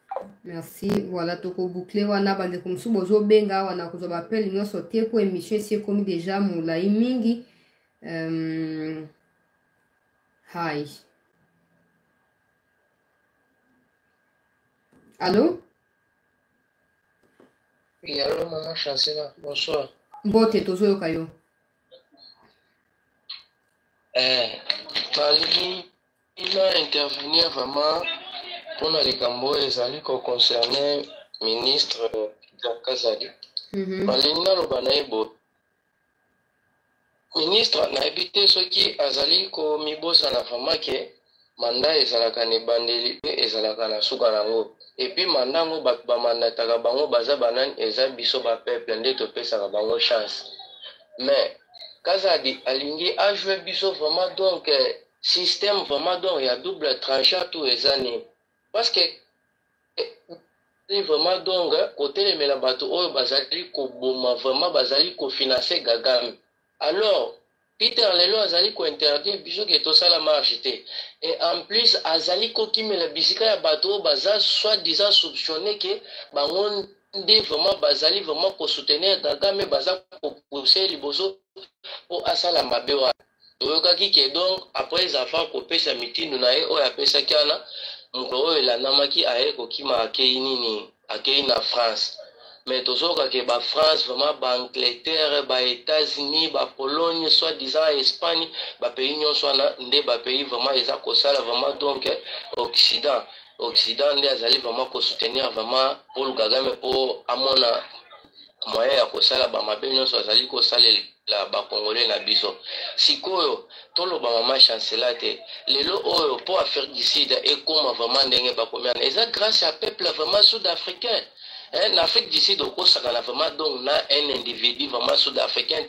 Merci. Voilà, Toko Bouclé, Wana, Bandekomsu, Bozo Benga, Wana, Kozo Bapel, Nyo Soté, pour émission, c'est comme déjà Moula Imingi. Hi. Allô? Oui, allô, maman Chancela, bonsoir. Bote, tozo yo kayo. Il a intervenir vraiment pour les Gambo et Zali concerné ministre Peter Kazadi. Malina Lobanaïbo. Ministre, n'a habité ce qui a Zali ko mibosa na fama ke manda ezalaka ne bandeli pe ezalaka na suka nango. Et puis mandango ba mandataka bango baza banani eza biso ba peuple nde topesaka bango chance. Mais Kazadi alingi a joué biso vraiment donc système vraiment donc il y a double tranchant tout les années parce que vraiment donc côté les melabato oyo bazali ko boma vraiment bazali ko financer Gagame. Alors Peter Lelo azali ko interdire biso ke to sala marche te. Et en plus azali ko kimela bisika ya bato baza soit disant soupçonné que bango nde vraiment bazali vraiment ko soutenir Gagame baza ko pousser liboso pour asala mabe wa. Toyokaki ke donc après les affaires ko pesa mitino na ye oyo apesa kana mko oyo la namaki aye ko kima akei nini akei na France. Mais toujours que ba France vraiment ba Angleterre ba États-Unis ba Pologne soit disant Espagne ba pays non soit ndé ba pays vraiment ils a ko sala vraiment donc Occident ndé azali vraiment ko soutenir vraiment Paul Kagame pour amona moyen ya ko sala ba mabe non soit azali ko salela la ba congolais na biso sikoyo tolo ba mama chancela te lelo oyo pour affaire d'ici et comme vraiment ndenge ba combien eza grâce à peuple vraiment sud-africain. En Afrique d'ici, donc, ça a vraiment donc un individu vraiment sud-africain.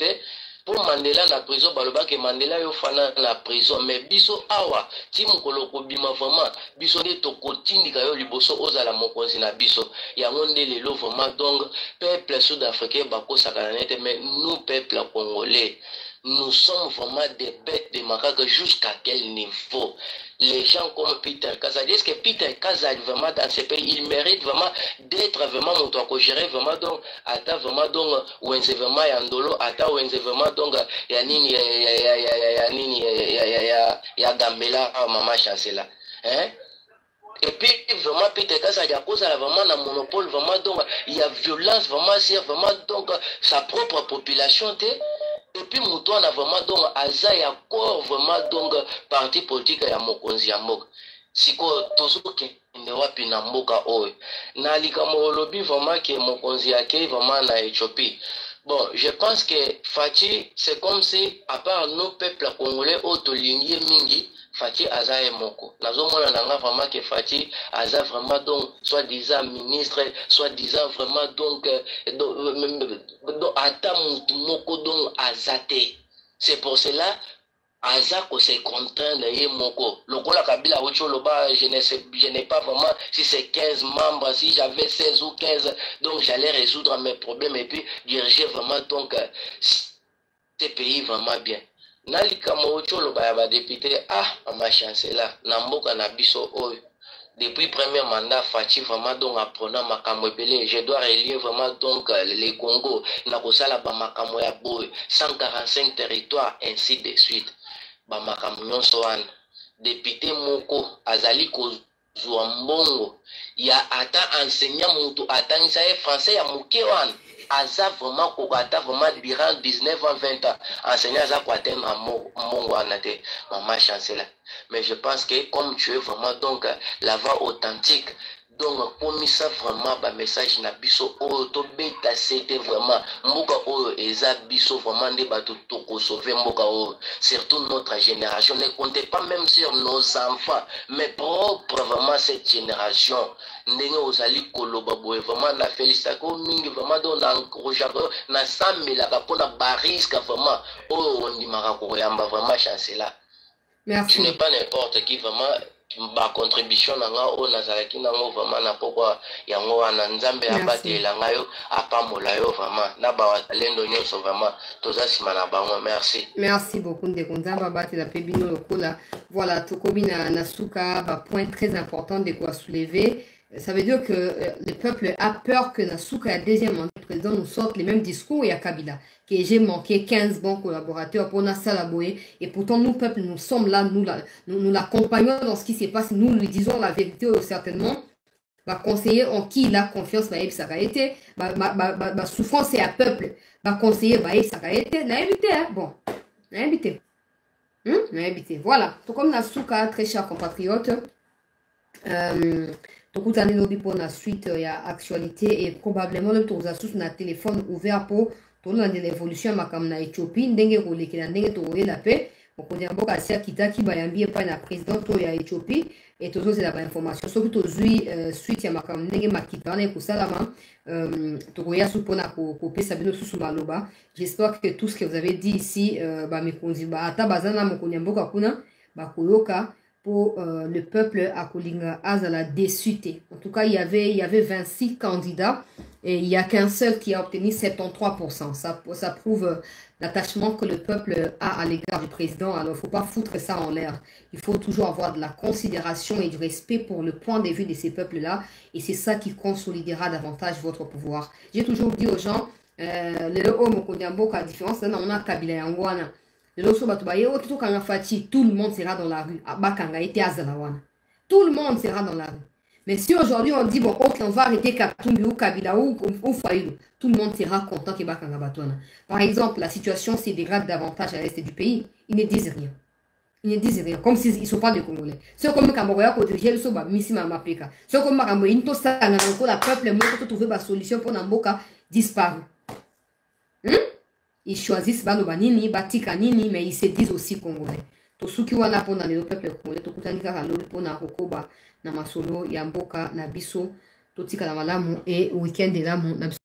Pour Mandela la prison, baloba que Mandela yo fana la prison, mais biso awa, ti mukoloko bima vraiment, biso de to kotindi kayo liboso ozala mokonzi na biso. Ya ngonde lelo vraiment donc peuple sud-africain bako sakanete, mais nous peuple congolais, nous sommes vraiment des bêtes de macaque jusqu'à quel niveau? Les gens comme Peter Kazadi, est-ce que Peter Kazadi vraiment dans ce pays, il mérite vraiment d'être vraiment mon toit gérer vraiment donc ata vraiment donc ouenze vraiment yandolo ata ouenze vraiment donc ya nini ya Gambela maman chancela hein. Et puis vraiment Peter Kazadi à cause de vraiment la monopole vraiment donc il y a violence vraiment c'est vraiment donc sa propre population et puis Mouton a vraiment donc Aza ya corps vraiment donc parti politique ya mokonzi ya mboka siko tozoke nde wapi na mboka oyo na likambo lobi vraiment que mokonzi yake vraiment na Éthiopie. Bon, je pense que Fati c'est comme si à part nos peuples congolais autolingué mingi Fati Aza et Moko. Nazomona nanga vraiment que Fati Aza vraiment donc soit disant ministre, soit disant vraiment donc ata Moko donc Azate. C'est pour cela Azako se contraindre ye moko. Lokola Kabila Ocholoba, je n'ai pas vraiment si c'est 15 membres, si j'avais 16 ou 15, donc j'allais résoudre mes problèmes et puis diriger vraiment donc ces pays vraiment bien. Nalika Ocholoba ya député ma chancelier na mboka na biso oyo. Depuis le premier mandat, Fachi vraiment donc apprenant Makamo Ebele, je dois relier vraiment donc les Congo, Nakosala Bamakamo ya Boy, 145 territoires, ainsi de suite. Bamakamo Nyonsoan, député Moko, Azali Kozua Mbongo, ya ata enseignant Moutou, atangisa français ya Mukewan, Aza vraiment Kokata vraiment durant 19 ans, 20 ans, enseignant Aza Kwaten Mbongo Anate, maman chancelier. Mais je pense que comme tu es vraiment donc la voix authentique, donc pour moi ça vraiment ba message na biso o to beta c'était vraiment mboka o eza biso vraiment de bato to ko sauver mboka o, surtout notre génération. Ne comptez pas même sur nos enfants, mais propre vraiment cette génération ndenge ozali koloba boye vraiment na félicita ko mingi vraiment donc na encourager na samela ka pona bariska vraiment o ondimaka ko yamba vraiment chancelier. Merci. Tu n'es pas n'importe qui vraiment. Ma contribution nanga o nazalaki nango vraiment na pokwa yango wana nzambe abatelanga ngayo apamola yo vraiment na ba talendo nyonso vraiment toza sima na bango. Merci. Merci beaucoup ndeko nzamba batela pe bino lokola. Voilà, tokobi na suka ba point très important de quoi soulever. Ça veut dire que le peuple a peur que na suka ya deuxième mandat président nous sorte les mêmes discours et à Kabila que j'ai manqué 15 bons collaborateurs pour Nassa Laboé, et pourtant nous peuple nous sommes là, nous l'accompagnons dans ce qui se passe, nous lui disons la vérité certainement. Va conseiller en qui il a confiance, va ça a été, ma souffrance c'est à peuple, va conseiller va ça a été, n'a évité bon, n'a évité. Voilà, tout comme Nasuka, très cher compatriote. Donc, année nous pour la suite, il y a actualité et probablement le tour de na téléphone ouvert pour tourner de l'évolution ma comme na Éthiopie, ndenge rolé qui ndenge tourner la paix. Donc, on dit un à ça qui va yambi pas na président to ya Éthiopie et toujours c'est la information. Sauf que tu suite ya ma comme ndenge makita na pour ça là tourner sous pour na copier sabino sous maloba. J'espère que tout ce que vous avez dit ici me konzi ata bazana mo konyamboka kuna koyoka pour le peuple à Kolinga Azala déçuté. En tout cas, il y avait 26 candidats et il n'y a qu'un seul qui a obtenu 73%. Ça prouve l'attachement que le peuple a à l'égard du président. Alors, il ne faut pas foutre ça en l'air. Il faut toujours avoir de la considération et du respect pour le point de vue de ces peuples-là. Et c'est ça qui consolidera davantage votre pouvoir. J'ai toujours dit aux gens, le homme au Kodiambo, à différence, on a Kabila Yangwana. Tout le monde sera dans la rue. Tout le monde sera dans la rue. Mais si aujourd'hui on dit, bon, ok, on va arrêter Katumbi ou Kabila ou Faïlou, tout le monde sera content que Bakanga Batouana. Par exemple, la situation se dégrade davantage à l'est du pays. Ils ne disent rien. Ils ne disent rien. Comme s'ils ne sont pas des Congolais. Ceux comme Kamboya, côté Gel, Soba, Missima Mapeka. Ceux comme Marambo, Into Sanga, la peuple, moi, pour trouver ma solution pour Namboka disparu. Ils choisissent Banobanini, Batikanini, mais ils se disent aussi Congolais. Tout ce qui wana pour le peuple congolais, tout le monde pour na Kokoba, na Masolo, Yamboka, na Biso, tout ce qui est et week-end de la